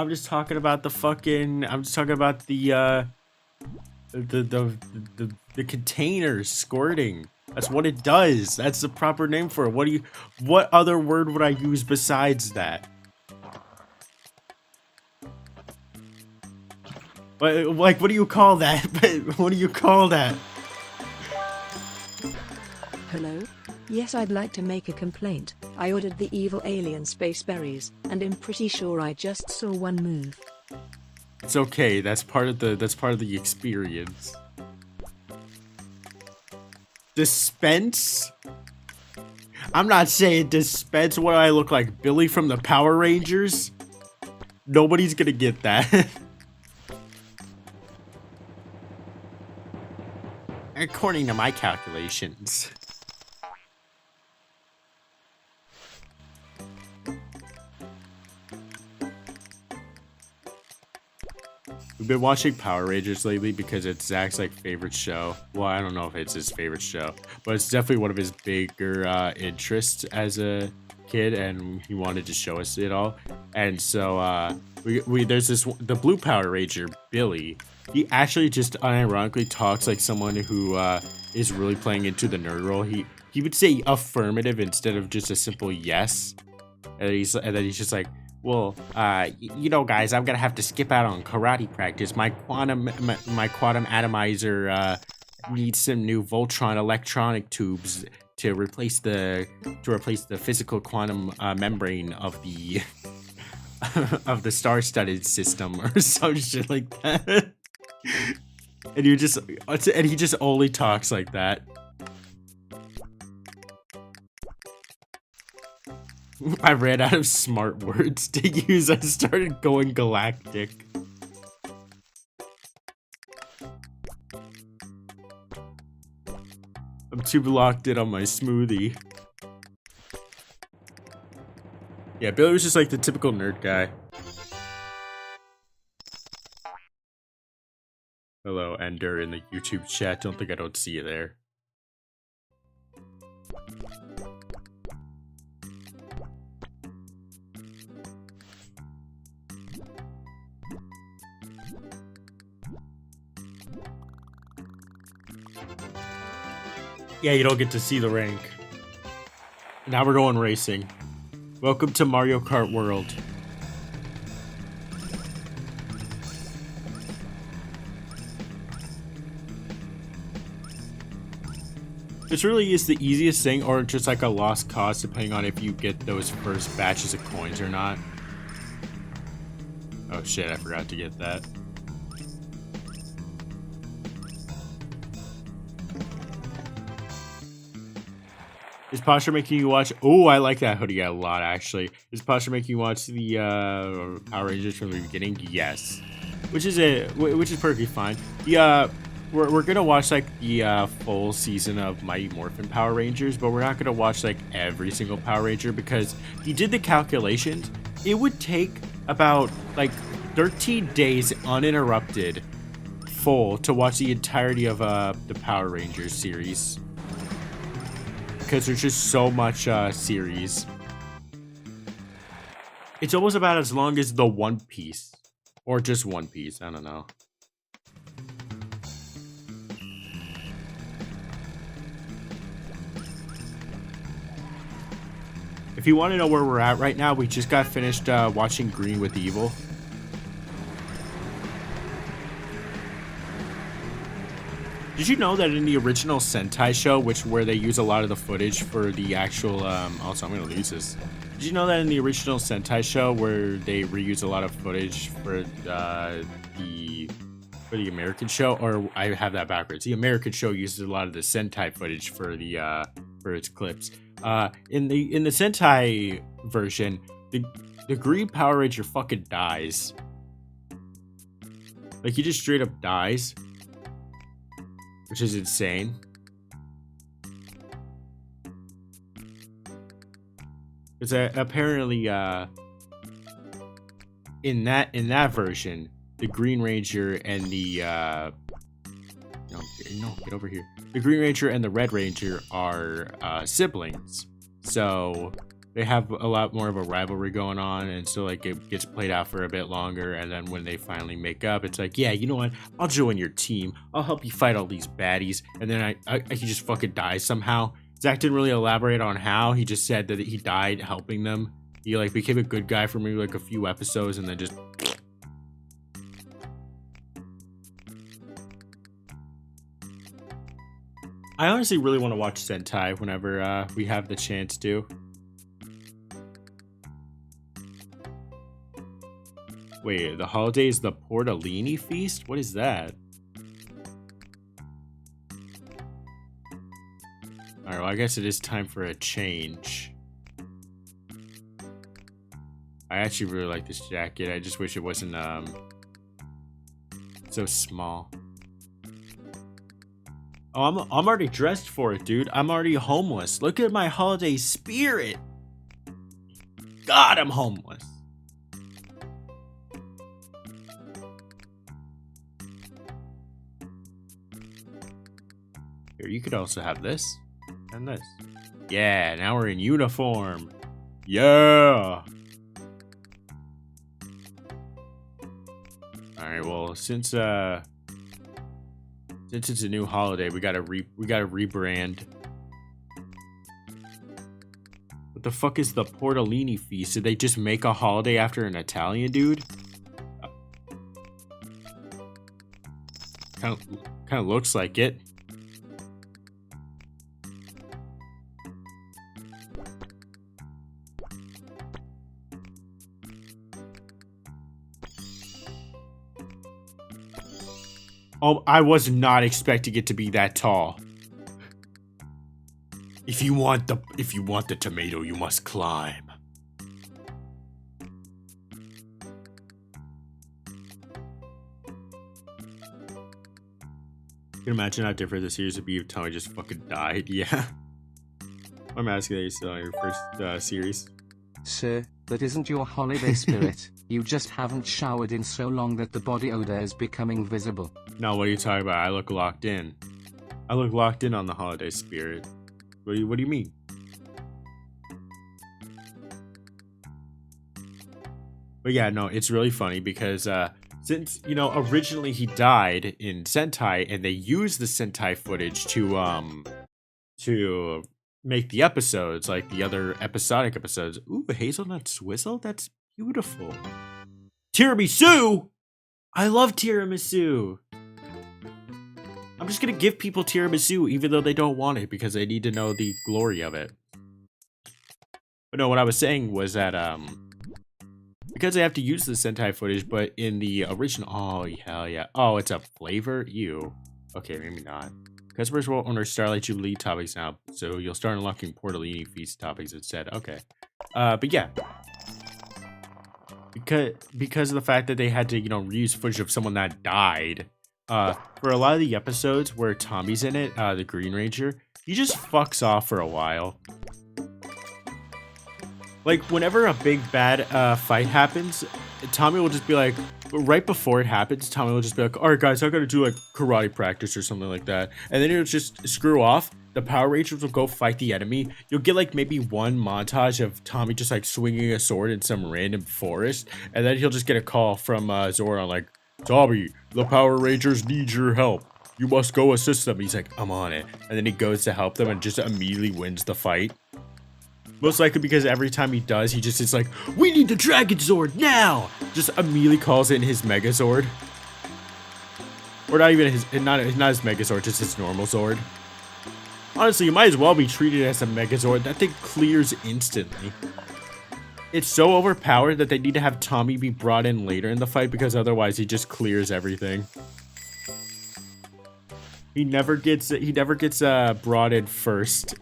A: containers squirting. That's what it does. That's the proper name for it. What other word would I use besides that? Like, what do you call that? What do you call that?
C: Hello? Yes, I'd like to make a complaint. I ordered the evil alien space berries, and I'm pretty sure I just saw one move.
A: It's okay. That's part of the experience. Dispense? I'm not saying dispense. What do I look like? Billy from the Power Rangers? Nobody's gonna get that. According to my calculations. We've been watching Power Rangers lately because it's Zach's like favorite show. Well, I don't know if it's his favorite show, but it's definitely one of his bigger interests as a kid, and he wanted to show us it all. And so there's the blue Power Ranger, Billy. He actually just unironically talks like someone who is really playing into the nerd role. He would say affirmative instead of just a simple yes. And then he's just like, well, you know, guys, I'm gonna have to skip out on karate practice. My quantum atomizer needs some new Voltron electronic tubes to replace the physical quantum membrane of the of the star-studded system or some shit like that. And he just only talks like that. I ran out of smart words to use. I started going galactic. I'm too locked in on my smoothie. Yeah, Billy was just like the typical nerd guy. Hello, Ender, in the YouTube chat. Don't think I don't see you there. Yeah, you don't get to see the rank. Now we're going racing. Welcome to Mario Kart World. This really is the easiest thing, or just like a lost cause, depending on if you get those first batches of coins or not. Oh shit, I forgot to get that. Is posture making you watch? Oh, I like that hoodie a lot, actually. Is posture making you watch the Power Rangers from the beginning? Yes, which is perfectly fine. We're gonna watch like the full season of Mighty Morphin Power Rangers, but we're not gonna watch like every single Power Ranger because he did the calculations. It would take about like 13 days uninterrupted full to watch the entirety of the Power Rangers series. Because there's just so much series. It's almost about as long as the One Piece. Or just One Piece, I don't know. If you want to know where we're at right now, we just got finished watching Green with Evil. Did you know that in the original Sentai show, where they use a lot of the footage for the actual, also I'm gonna use this. Did you know that in the original Sentai show where they reuse a lot of footage for the American show, or I have that backwards. The American show uses a lot of the Sentai footage for the for its clips. In the Sentai version, the Green Power Ranger fucking dies. Like, he just straight up dies, which is insane. Because apparently, in that version, the Green Ranger and the no, get over here. The Green Ranger and the Red Ranger are siblings, so they have a lot more of a rivalry going on, and so like it gets played out for a bit longer, and then when they finally make up, it's like, yeah, you know what? I'll join your team. I'll help you fight all these baddies, and then he just fucking dies somehow. Zach didn't really elaborate on how. He just said that he died helping them. He like became a good guy for maybe like a few episodes, and then just. I honestly really want to watch Sentai whenever we have the chance to. Wait, the holiday is the Portolini feast? What is that? Alright, well, I guess it is time for a change. I actually really like this jacket. I just wish it wasn't so small. Oh, I'm already dressed for it, dude. I'm already homeless. Look at my holiday spirit. God, I'm homeless. Here, you could also have this and this. Yeah, now we're in uniform. Yeah. All right, well, since it's a new holiday, we gotta rebrand. What the fuck is the Portolini feast? Did they just make a holiday after an Italian dude? Kind of looks like it. Oh, I was not expecting it to be that tall. If you want the tomato, you must climb. You can imagine how different the series would be if Tommy just fucking died. Yeah. I'm asking that you're still on your first series.
B: Sir, that isn't your holiday spirit. You just haven't showered in so long that the body odor is becoming visible.
A: No, what are you talking about? I look locked in. I look locked in on the holiday spirit. What do you mean? But yeah, no, it's really funny because since, you know, originally he died in Sentai and they used the Sentai footage to make the episodes, like the other episodic episodes. Ooh, hazelnut swizzle? That's beautiful. Tiramisu! I love tiramisu. I'm just gonna give people tiramisu even though they don't want it because they need to know the glory of it. But no, what I was saying was that because they have to use the Sentai footage, but in the original, oh hell yeah, oh it's a flavor, ew. Okay, maybe not. Customers will order Starlight Jubilee topics now, so you'll start unlocking Portolini feast topics instead. Okay, but yeah. Because of the fact that they had to, you know, reuse footage of someone that died, for a lot of the episodes where Tommy's in it, the Green Ranger, he just fucks off for a while. Like, whenever a big bad fight happens, Tommy will just be like, right before it happens, Tommy will just be like, alright guys, I gotta do like karate practice or something like that. And then he'll just screw off. The Power Rangers will go fight the enemy. You'll get like maybe one montage of Tommy just like swinging a sword in some random forest. And then he'll just get a call from Zora like, Tommy, the Power Rangers need your help. You must go assist them. He's like, I'm on it. And then he goes to help them and just immediately wins the fight. Most likely because every time he does, he just is like, we need the Dragon Zord now! Just immediately calls in his Megazord. Or not even not his Megazord, just his normal Zord. Honestly, you might as well be treated as a Megazord. That thing clears instantly. It's so overpowered that they need to have Tommy be brought in later in the fight because otherwise he just clears everything. He never gets brought in first.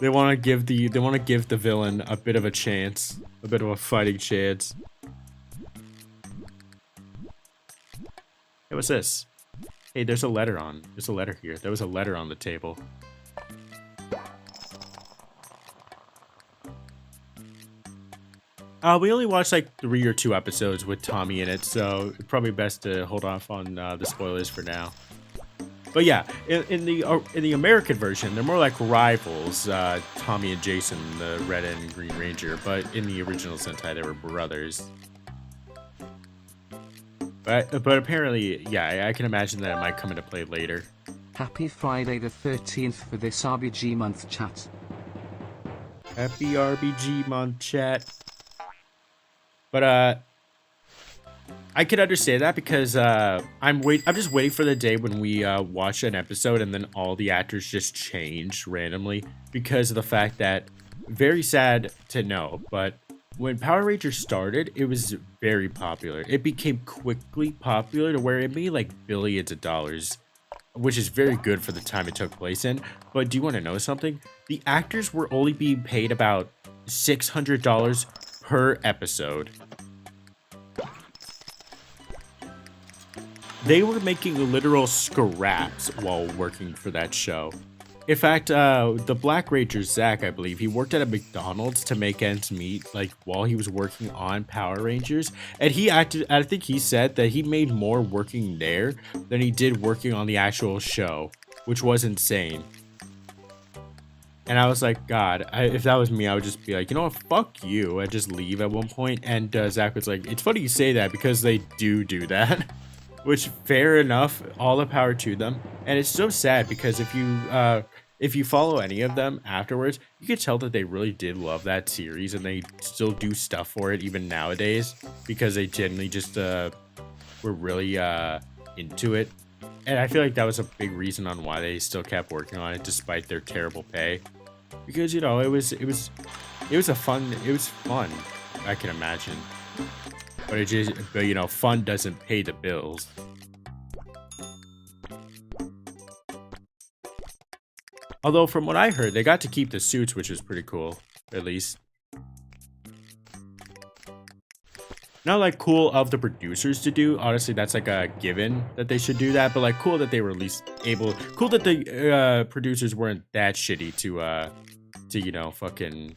A: They want to give the villain a bit of a chance, a bit of a fighting chance. Hey, what's this? Hey, there's a letter here. There was a letter on the table. We only watched like 3 or 2 episodes with Tommy in it, so it's probably best to hold off on the spoilers for now. But yeah, in the American version, they're more like rivals, Tommy and Jason, the Red and Green Ranger. But in the original Sentai, they were brothers. But apparently, yeah, I can imagine that it might come into play later.
B: Happy Friday the 13th for this RBG month chat.
A: Happy RBG month chat. But I could understand that because I'm just waiting for the day when we watch an episode and then all the actors just change randomly because of the fact that, very sad to know, but when Power Rangers started, it was very popular. It became quickly popular to where it made like billions of dollars, which is very good for the time it took place in. But do you want to know something? The actors were only being paid about $600 per episode. They were making literal scraps while working for that show. In fact, the Black Ranger, Zach, I believe, he worked at a McDonald's to make ends meet, like, while he was working on Power Rangers. And I think he said that he made more working there than he did working on the actual show, which was insane. And I was like, God, if that was me, I would just be like, you know what, fuck you. I'd just leave at one point. And Zach was like, it's funny you say that because they do that. Which, fair enough, all the power to them. And it's so sad because if you follow any of them afterwards, you can tell that they really did love that series and they still do stuff for it even nowadays because they genuinely just were really into it. And I feel like that was a big reason on why they still kept working on it despite their terrible pay. Because, you know, it was fun, I can imagine. But you know, fun doesn't pay the bills. Although from what I heard, they got to keep the suits, which is pretty cool, at least. Not like cool of the producers to do. Honestly, that's like a given that they should do that. But like cool that they were at least able. Cool that the producers weren't that shitty to you know, fucking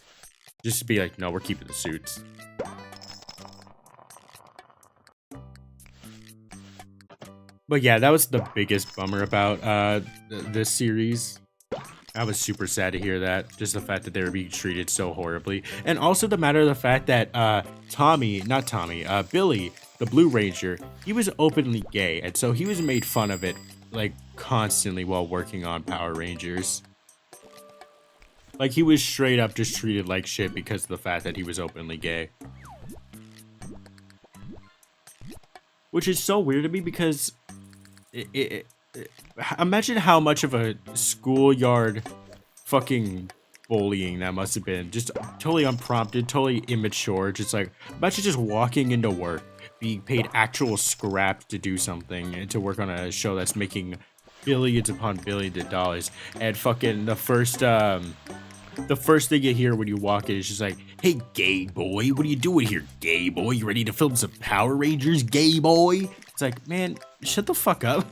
A: just be like, no, we're keeping the suits. But yeah, that was the biggest bummer about this series. I was super sad to hear that. Just the fact that they were being treated so horribly. And also the matter of the fact that Billy, the Blue Ranger, he was openly gay. And so he was made fun of it, like, constantly while working on Power Rangers. Like, he was straight up just treated like shit because of the fact that he was openly gay. Which is so weird to me because imagine how much of a schoolyard fucking bullying that must have been. Just totally unprompted, totally immature. Just like, imagine just walking into work, being paid actual scrap to do something and to work on a show that's making billions upon billions of dollars. And fucking the first thing you hear when you walk in is just like, hey, gay boy, what are you doing here, gay boy? You ready to film some Power Rangers, gay boy? It's like, man, shut the fuck up.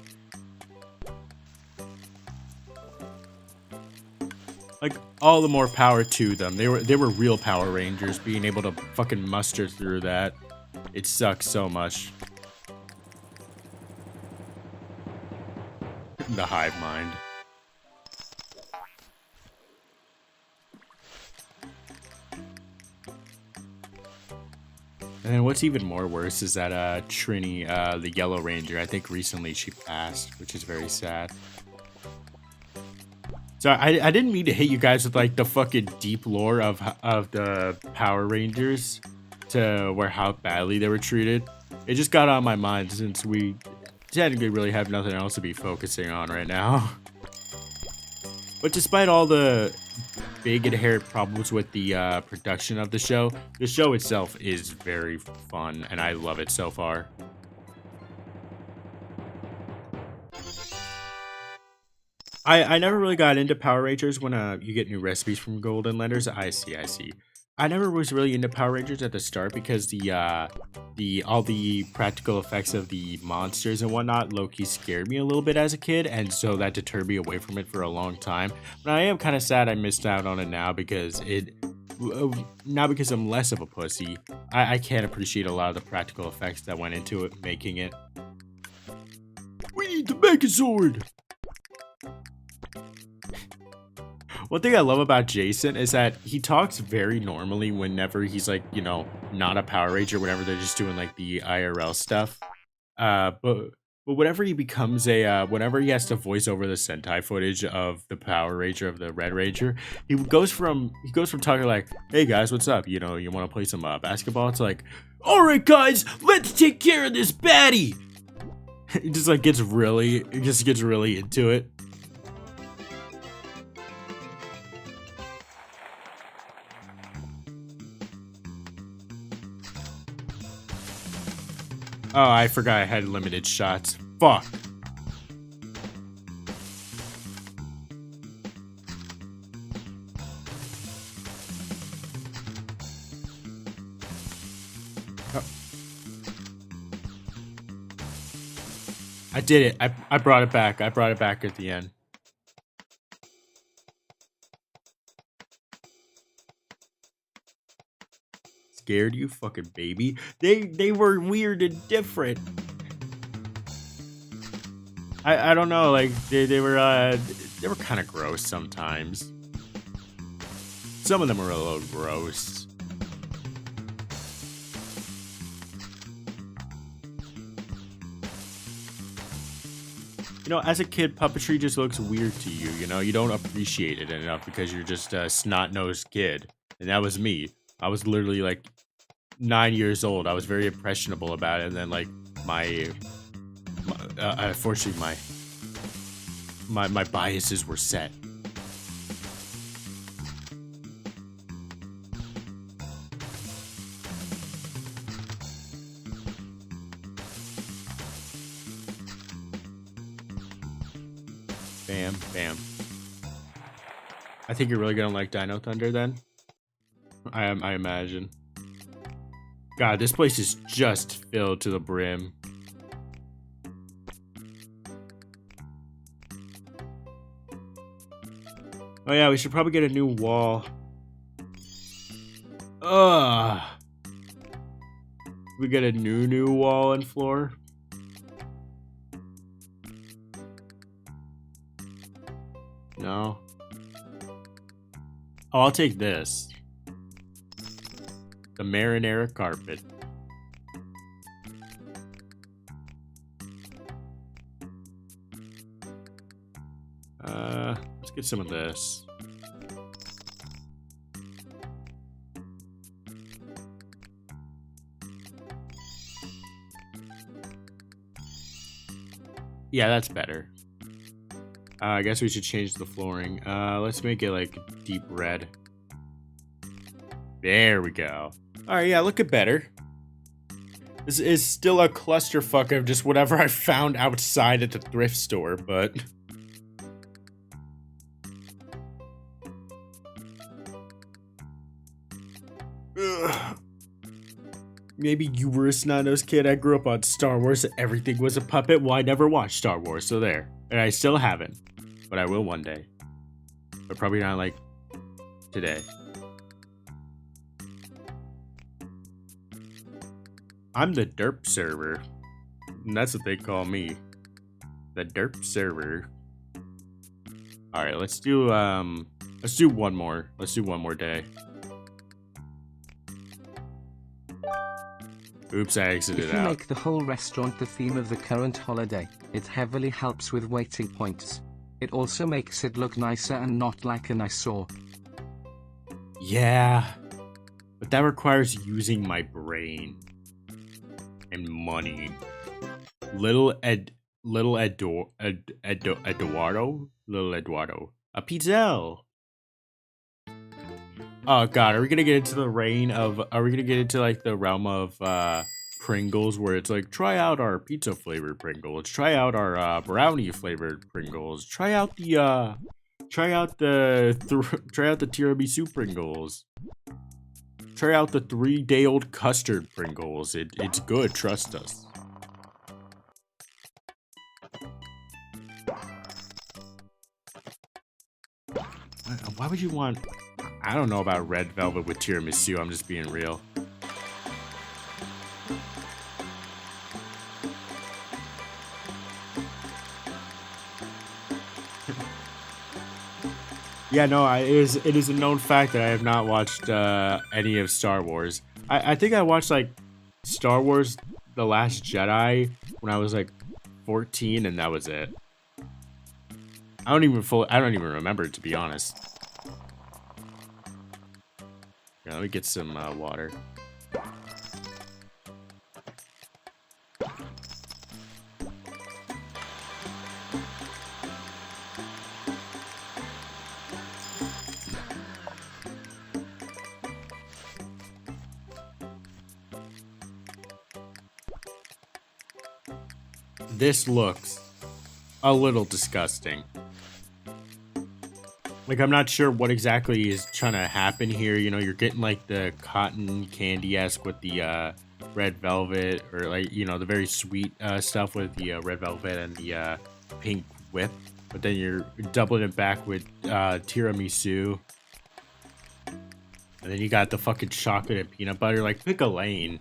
A: Like, all the more power to them. They were real Power Rangers, being able to fucking muster through that. It sucks so much. The hive mind. And then what's even more worse is that Trini, the Yellow Ranger, I think recently she passed, which is very sad. So I didn't mean to hit you guys with like the fucking deep lore of the Power Rangers to where how badly they were treated. It just got on my mind since technically really have nothing else to be focusing on right now. But despite all the big inherent problems with the production of the show itself is very fun, and I love it so far. I never really got into Power Rangers when you get new recipes from Golden Letters. I see. I never was really into Power Rangers at the start because all the practical effects of the monsters and whatnot low-key scared me a little bit as a kid, and so that deterred me away from it for a long time. But I am kind of sad I missed out on it now because I'm less of a pussy. I can't appreciate a lot of the practical effects that went into it, making it. We need the Megazord! One thing I love about Jason is that he talks very normally whenever he's like, you know, not a Power Ranger, whenever they're just doing like the IRL stuff. But whenever he becomes whenever he has to voice over the Sentai footage of the Power Ranger, of the Red Ranger, he goes from talking like, "Hey guys, what's up? You know, you want to play some basketball?" It's like, "All right, guys, let's take care of this baddie." He just like gets really into it. Oh, I forgot I had limited shots. Fuck. Oh. I did it. I brought it back. I brought it back at the end. Scared you, fucking baby. They were weird and different. I don't know, like they were kind of gross sometimes. Some of them were a little gross. You know, as a kid, puppetry just looks weird to you, you know? You don't appreciate it enough because you're just a snot-nosed kid. And that was me. I was literally like 9 years old. I was very impressionable about it, and then like unfortunately my biases were set. Bam, bam. I think you're really gonna like Dino Thunder then. I imagine. God, this place is just filled to the brim. Oh yeah, we should probably get a new wall. Ugh. We get a new wall and floor. No. Oh, I'll take this. The marinara carpet. Let's get some of this. Yeah, that's better. I guess we should change the flooring. Let's make it like deep red. There we go. Alright, yeah, looking better. This is still a clusterfuck of just whatever I found outside at the thrift store, but... Ugh. Maybe you were a snot-nosed kid. I grew up on Star Wars. Everything was a puppet. Well, I never watched Star Wars, so there. And I still haven't. But I will one day. But probably not, like, today. I'm the derp server. And that's what they call me. The derp server. Alright, let's do one more. Let's do one more day. Oops, I exited
B: If you
A: out.
B: make the whole restaurant the theme of the current holiday, it heavily helps with waiting points. It also makes it look nicer and not like an eyesore.
A: Yeah. But that requires using my brain. And money. Little little Eduardo, little Eduardo, a pizza. Oh god, are we gonna get into the reign of? Are we gonna get into like the realm of Pringles, where it's like try out our pizza flavored Pringles, try out our brownie flavored Pringles, try out the try out the tiramisu Pringles, try out the 3-day-old custard Pringles. It's good, trust us. Why would you want? I don't know about red velvet with tiramisu. I'm just being real. Yeah, no, it is a known fact that I have not watched any of Star Wars. I think I watched like Star Wars: The Last Jedi when I was like 14, and that was it. I don't even remember, to be honest. Here, let me get some water. This looks a little disgusting. Like, I'm not sure what exactly is trying to happen here. You know, you're getting like the cotton candy-esque with the red velvet, or like, you know, the very sweet stuff with the red velvet and the pink whip. But then you're doubling it back with tiramisu. And then you got the fucking chocolate and peanut butter. Like, pick a lane.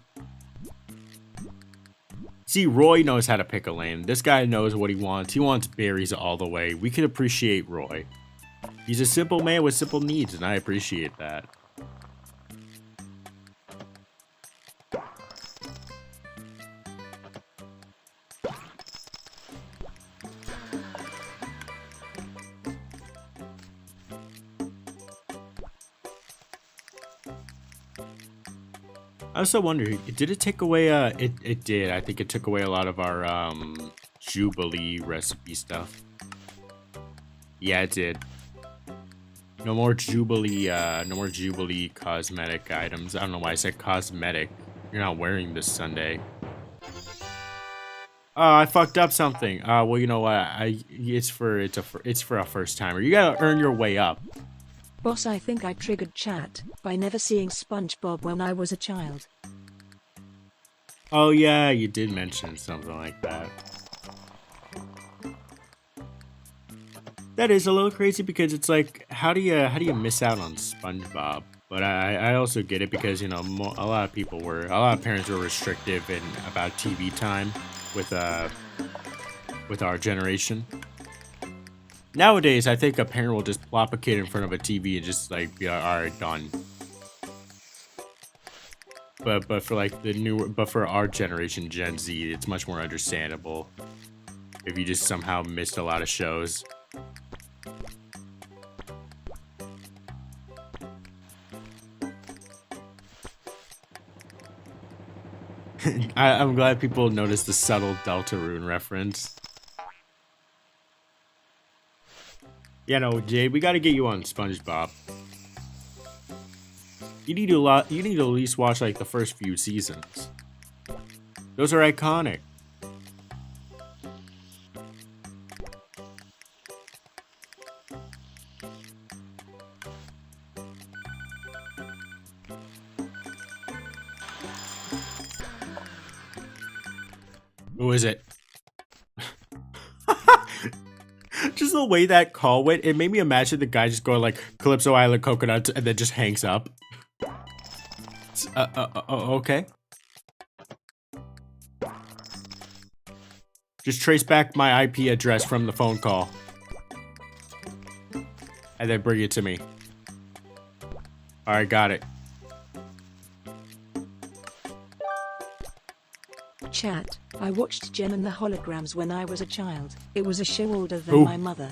A: See, Roy knows how to pick a lane. This guy knows what he wants. He wants berries all the way. We can appreciate Roy. He's a simple man with simple needs, and I appreciate that. I also wonder, did it take away, it did. I think it took away a lot of our, Jubilee recipe stuff. Yeah, it did. No more Jubilee cosmetic items. I don't know why I said cosmetic. You're not wearing this Sunday. Oh, I fucked up something. Well, you know what? It's for a first timer. You gotta earn your way up.
C: Boss, I think I triggered chat by never seeing SpongeBob when I was a child.
A: Oh yeah, you did mention something like that. That is a little crazy because it's like, how do you miss out on SpongeBob? But I also get it because, you know, a lot of parents were restrictive in about TV time with our generation. Nowadays, I think a parent will just plop a kid in front of a TV and just like be like, all right, done. But for like for our generation, Gen Z, it's much more understandable if you just somehow missed a lot of shows. I'm glad people noticed the subtle Deltarune reference. Yeah, no, Jade, we gotta get you on SpongeBob. You need to at least watch like the first few seasons. Those are iconic. Who is it? Just the way that call went, it made me imagine the guy just going like Calypso Island Coconuts and then just hangs up. Okay. Just trace back my IP address from the phone call. And then bring it to me. Alright, got it.
C: Chat, I watched Jem and the Holograms when I was a child. It was a show older than my mother.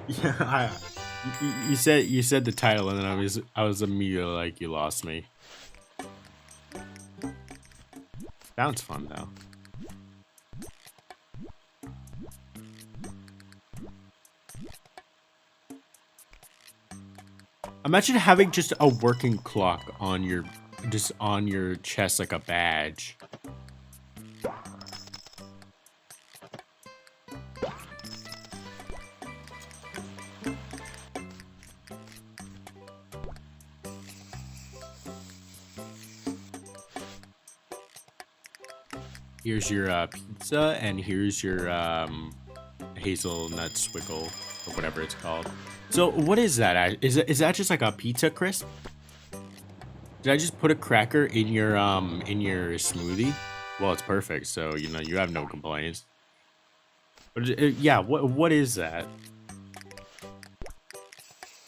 A: Yeah, you said the title, and then I was immediately like, you lost me. Sounds fun though. Imagine having just a working clock on your, just on your chest like a badge. Here's your pizza, and here's your hazelnut swiggle, or whatever it's called. So what is that? Is that just like a pizza crisp? Did I just put a cracker in your smoothie? Well, it's perfect, so you know you have no complaints. But yeah, what is that?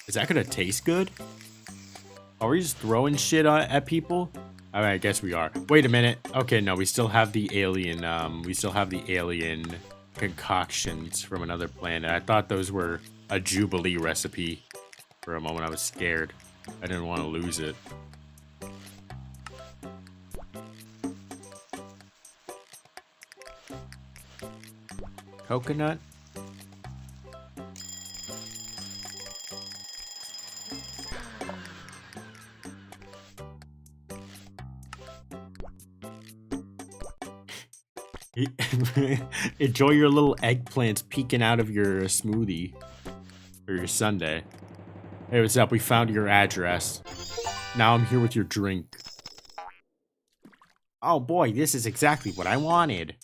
A: Is that gonna taste good? Are we just throwing shit at people? I mean, I guess we are. Wait a minute. Okay, no, we still have the alien, concoctions from another planet. I thought those were a Jubilee recipe. For a moment, I was scared. I didn't want to lose it. Coconut? Enjoy your little eggplants peeking out of your smoothie or your sundae. Hey, what's up? We found your address. Now I'm here with your drink. Oh boy, this is exactly what I wanted.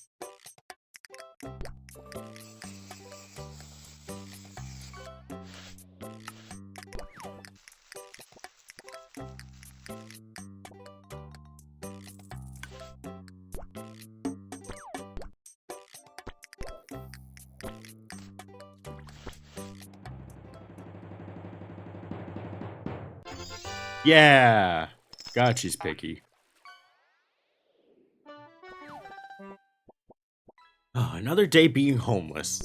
A: Yeah! God, she's picky. Oh, another day being homeless.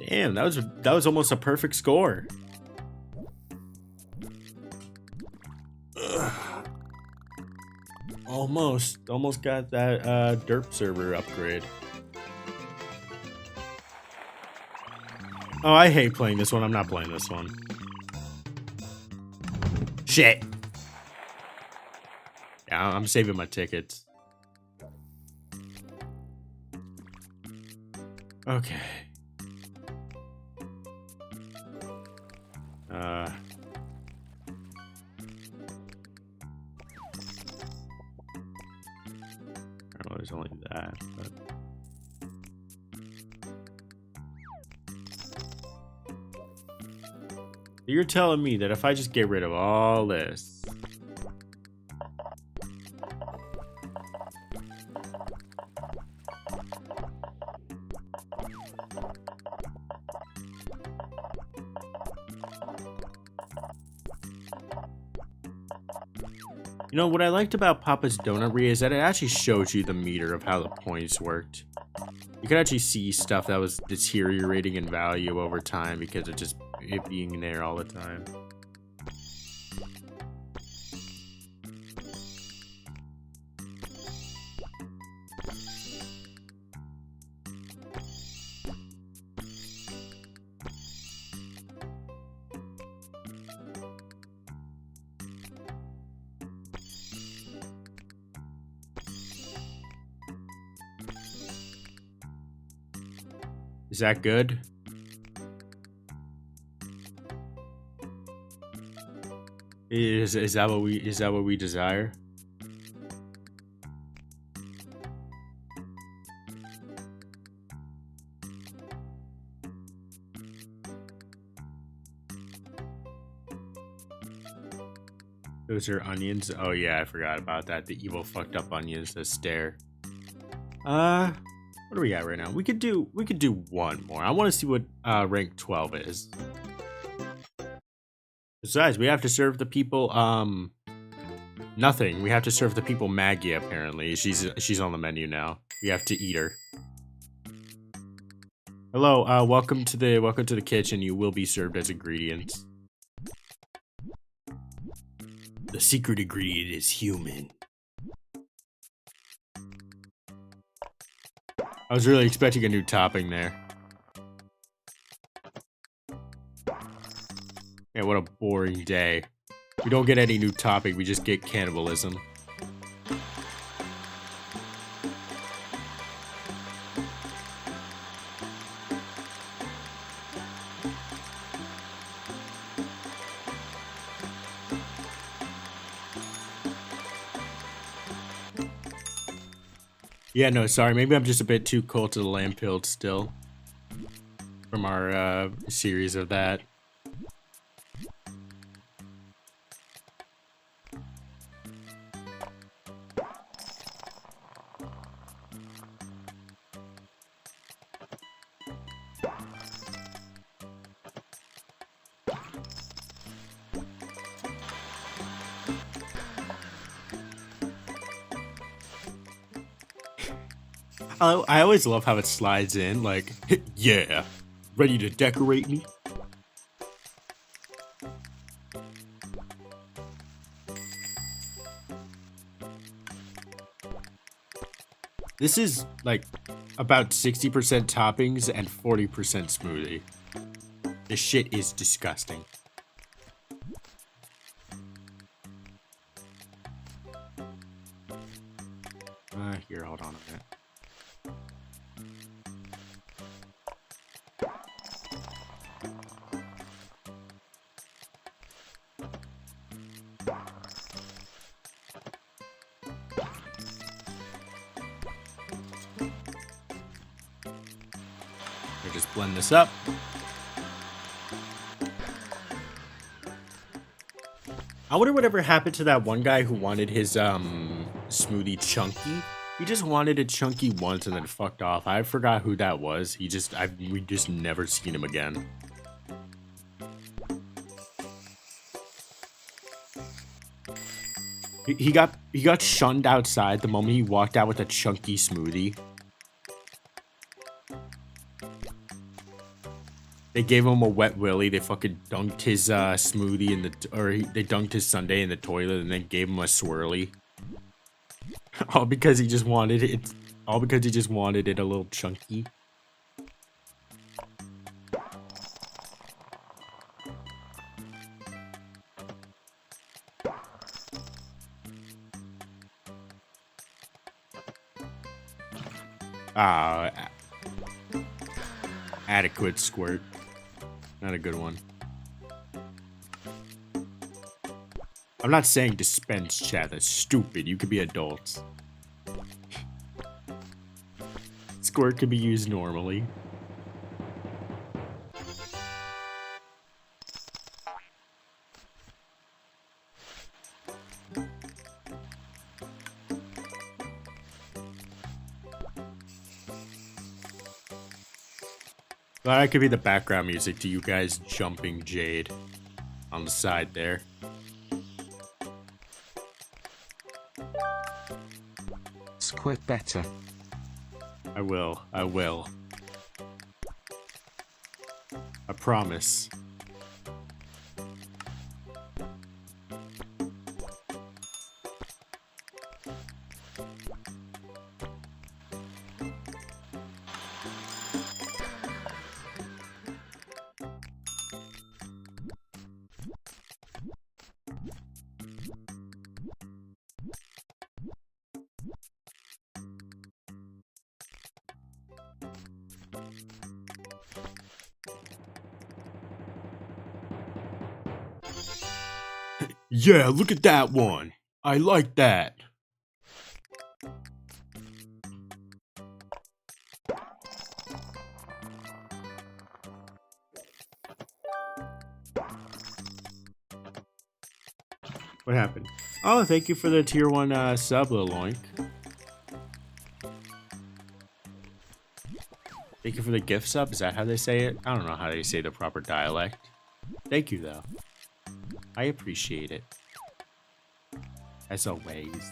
A: Damn, that was almost a perfect score. Ugh. Almost got that derp server upgrade. Oh, I hate playing this one. I'm not playing this one. Shit. Yeah, I'm saving my tickets. Okay. Well, there's only that, but... You're telling me that if I just get rid of all this... You know, what I liked about Papa's Donutry is that it actually showed you the meter of how the points worked. You could actually see stuff that was deteriorating in value over time because of just it being there all the time. Is that good? Is that what we desire? Those are onions. Oh yeah, I forgot about that. The evil fucked up onions that stare. What do we got right now? We could do one more. I want to see what rank 12 is. Besides, we have to serve the people nothing. We have to serve the people Maggie apparently. She's on the menu now. We have to eat her. Hello, welcome to the kitchen. You will be served as ingredients. The secret ingredient is human. I was really expecting a new topping there. Man, what a boring day. We don't get any new topic, we just get cannibalism. Yeah, no, sorry. Maybe I'm just a bit too cold to the lamp pilled still. From our series of that. I always love how it slides in, like, yeah, ready to decorate me? This is, like, about 60% toppings and 40% smoothie. This shit is disgusting. Here, hold on a minute. Just blend this up. I wonder whatever happened to that one guy who wanted his smoothie chunky. He just wanted it chunky once and then fucked off. I forgot who that was. We just never seen him again. He got shunned outside the moment he walked out with a chunky smoothie. They gave him a wet willy. They fucking dunked his smoothie in they dunked his sundae in the toilet and then gave him a swirly. All because he just wanted it. All because he just wanted it a little chunky. Adequate squirt. Not a good one. I'm not saying dispense, chat. That's stupid. You could be adults. Squirt could be used normally. That could be the background music to you guys jumping Jade on the side there.
B: Squirt better.
A: I will. I will. I promise. Yeah, look at that one. I like that. What happened? Oh, thank you for the tier 1 sub, Lil Loink. Thank you for the gift sub. Is that how they say it? I don't know how they say the proper dialect. Thank you, though. I appreciate it. As always.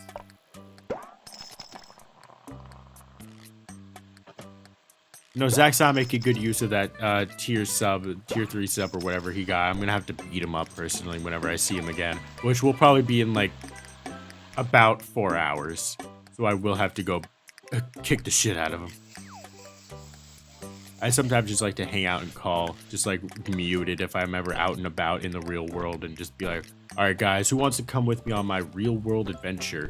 A: No, Zach's not making good use of that tier 3 sub or whatever he got. I'm gonna have to beat him up personally whenever I see him again. Which will probably be in like about 4 hours. So I will have to go kick the shit out of him. I sometimes just like to hang out and call, just like mute it if I'm ever out and about in the real world and just be like, all right, guys, who wants to come with me on my real world adventure?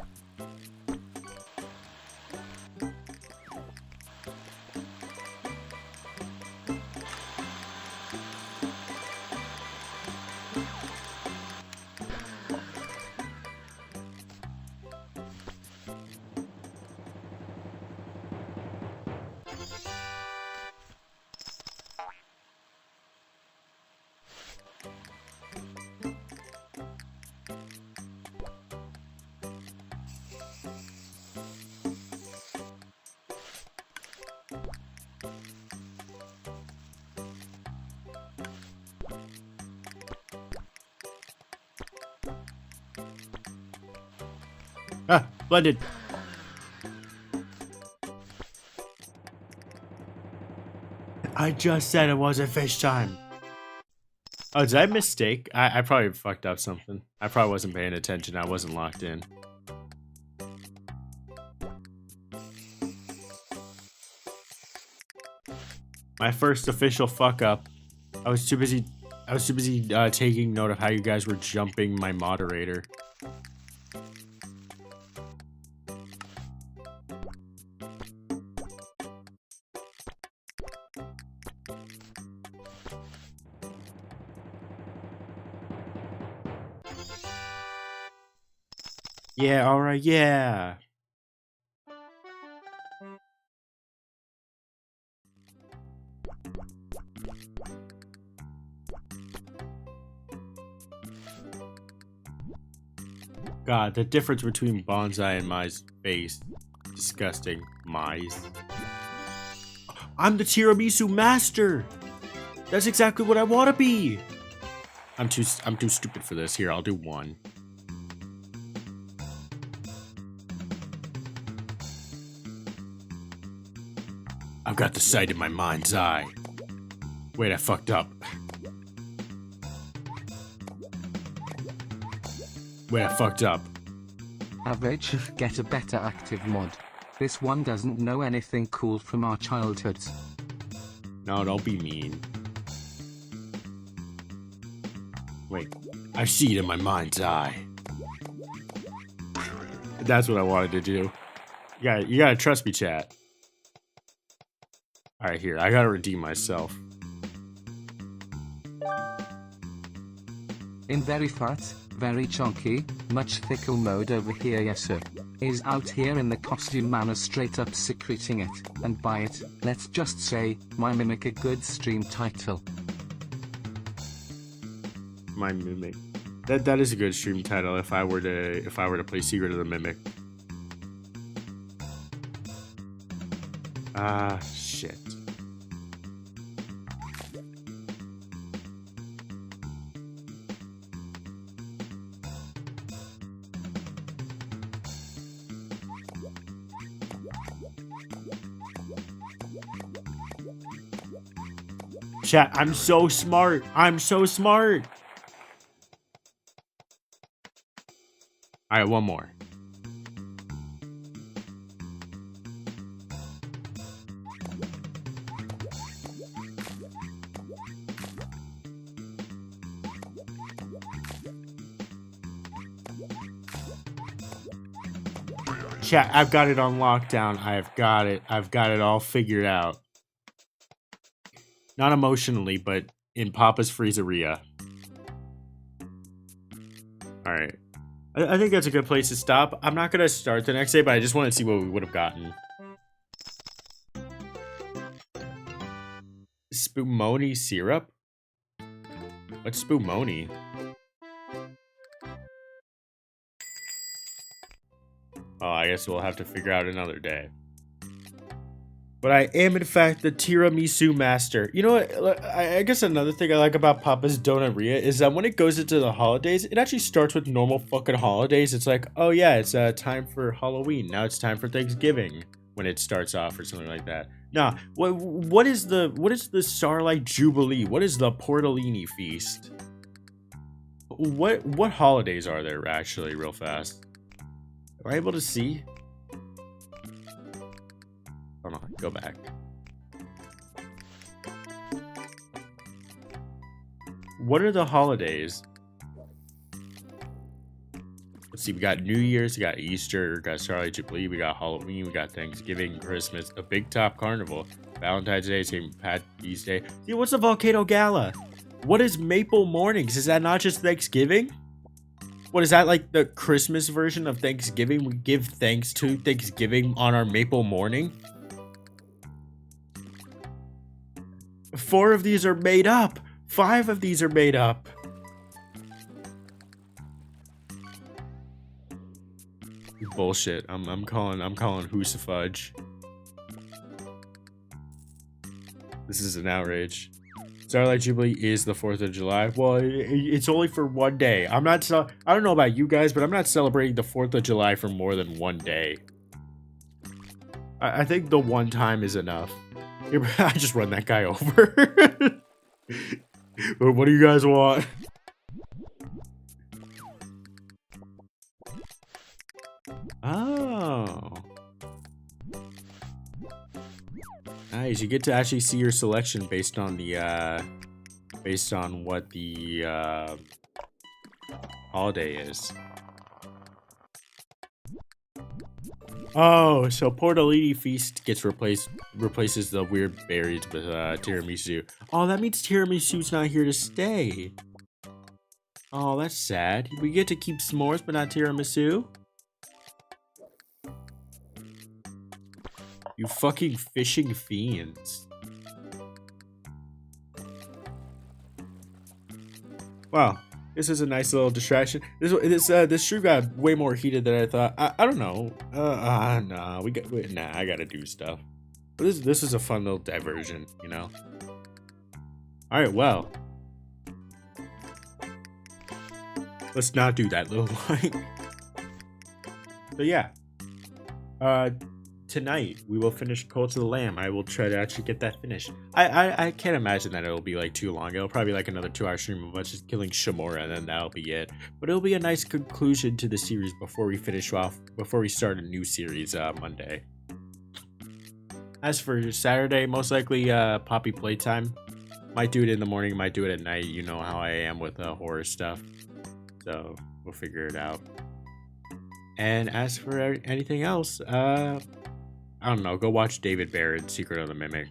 A: Ah, blended. I just said it wasn't fish time. Oh, did I mistake? I probably fucked up something. I probably wasn't paying attention. I wasn't locked in. My first official fuck up. I was too busy taking note of how you guys were jumping my moderator. Yeah, alright, yeah. God, the difference between Bonsai and Mai's face. Disgusting. Mai's. I'm the tiramisu master! That's exactly what I want to be! I'm too stupid for this. Here, I'll do one. I've got the sight in my mind's eye. Wait, I fucked up. Wait, I fucked up.
B: Average, get a better active mod. This one doesn't know anything cool from our childhoods.
A: No, don't be mean. Wait, I see it in my mind's eye. That's what I wanted to do. You gotta trust me, chat. Alright, here, I gotta redeem myself.
B: In very fat, very chunky, much thicker mode over here, yes sir. Is out here in the costume manner, straight up secreting it, and by it, let's just say, my mimic a good stream title.
A: My mimic. That is a good stream title if I were to play Secret of the Mimic. Ah, shit. Chat, I'm so smart. I'm so smart. All right, one more. Chat, I've got it on lockdown. I've got it. I've got it all figured out. Not emotionally, but in Papa's Freezeria. All right. I think that's a good place to stop. I'm not going to start the next day, but I just want to see what we would have gotten. Spumoni syrup? What's Spumoni? Oh, I guess we'll have to figure out another day. But I am, in fact, the tiramisu master. You know what? I guess another thing I like about Papa's Donaria is that when it goes into the holidays, it actually starts with normal fucking holidays. It's like, oh yeah, it's time for Halloween. Now it's time for Thanksgiving when it starts off or something like that. Nah, what is the Starlight Jubilee? What is the Portolini Feast? What holidays are there actually, real fast? Am I able to see? Hold on, go back. what are the holidays? Let's see, we got New Year's, we got Easter, we got Starlight Jubilee, we got Halloween, we got Thanksgiving, Christmas, a Big Top Carnival, Valentine's Day, St. Patty's Day. See, what's the Volcano Gala? What is Maple Mornings? Is that not just Thanksgiving? What is that, like the Christmas version of Thanksgiving? We give thanks to Thanksgiving on our Maple Morning? 4 of these are made up. 5 of these are made up. Bullshit. I'm calling Hoosafudge. This is an outrage. Starlight Jubilee is the 4th of July. Well, it's only for one day. I don't know about you guys, but I'm not celebrating the 4th of July for more than one day. I think the one time is enough. I just run that guy over. What do you guys want? Oh. Nice. You get to actually see your selection based on the based on what the holiday is. Oh, so Portolini Feast gets replaces the weird berries with tiramisu. Oh, that means tiramisu's not here to stay. Oh, that's sad. We get to keep s'mores, but not tiramisu. You fucking fishing fiends. Wow, this is a nice little distraction. This stream got way more heated than I thought. I don't know. Nah, nah, I gotta do stuff. But this is a fun little diversion, you know. All right, well, let's not do that little line. But yeah, tonight we will finish Cult of the Lamb. I will try to actually get that finished. I can't imagine that it'll be like too long. It'll probably be like another 2-hour stream of us just killing Shamora, and then that'll be it. But it'll be a nice conclusion to the series before we start a new series Monday. As for Saturday, most likely Poppy playtime. Might do it in the morning, might do it at night. You know how I am with horror stuff. So we'll figure it out. And as for anything else, I don't know. Go watch David Barrett, Secret of the Mimic.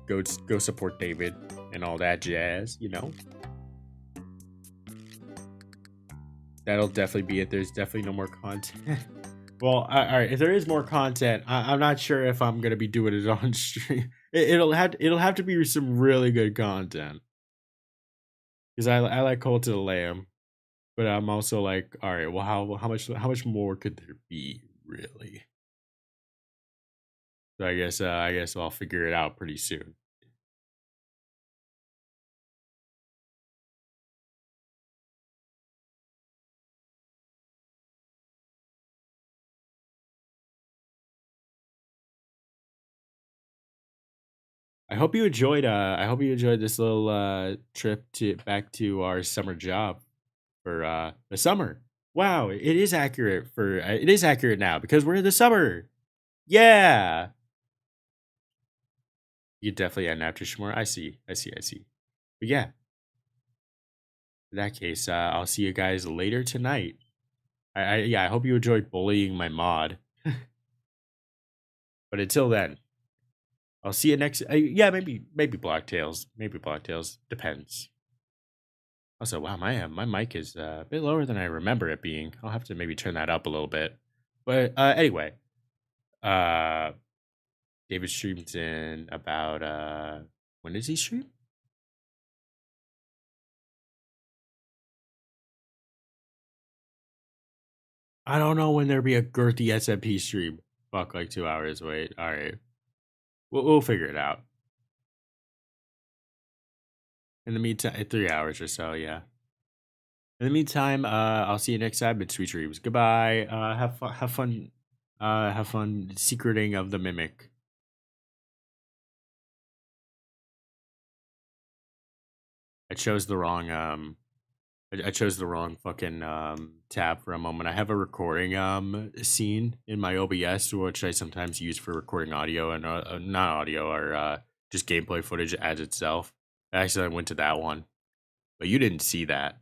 A: Go support David and all that jazz. You know. That'll definitely be it. There's definitely no more content. Well, all right. If there is more content, I'm not sure if I'm gonna be doing it on stream. It'll have to be some really good content. Because I like Cult of the Lamb, but I'm also like, all right. Well, how much more could there be really? So I guess I'll figure it out pretty soon. I hope you enjoyed this little trip back to our summer job for the summer. Wow, it is accurate now because we're in the summer. Yeah. You definitely had an after Shmore. I see. But yeah. In that case, I'll see you guys later tonight. I hope you enjoyed bullying my mod. But until then, I'll see you next. Yeah, maybe Blacktails. Maybe Blacktails. Depends. Also, wow, my mic is a bit lower than I remember it being. I'll have to maybe turn that up a little bit. But anyway, David streams in about when does he stream? I don't know when there'll be a girthy SMP stream. Fuck, like 2 hours. Wait, all right. We'll figure it out. In the meantime, 3 hours or so, yeah. In the meantime, I'll see you next time. It's sweet dreams. Goodbye. Have fun secreting of the mimic. I chose the wrong fucking tab for a moment. I have a recording scene in my OBS, which I sometimes use for recording audio and not audio or just gameplay footage as itself. Actually, I went to that one. but you didn't see that.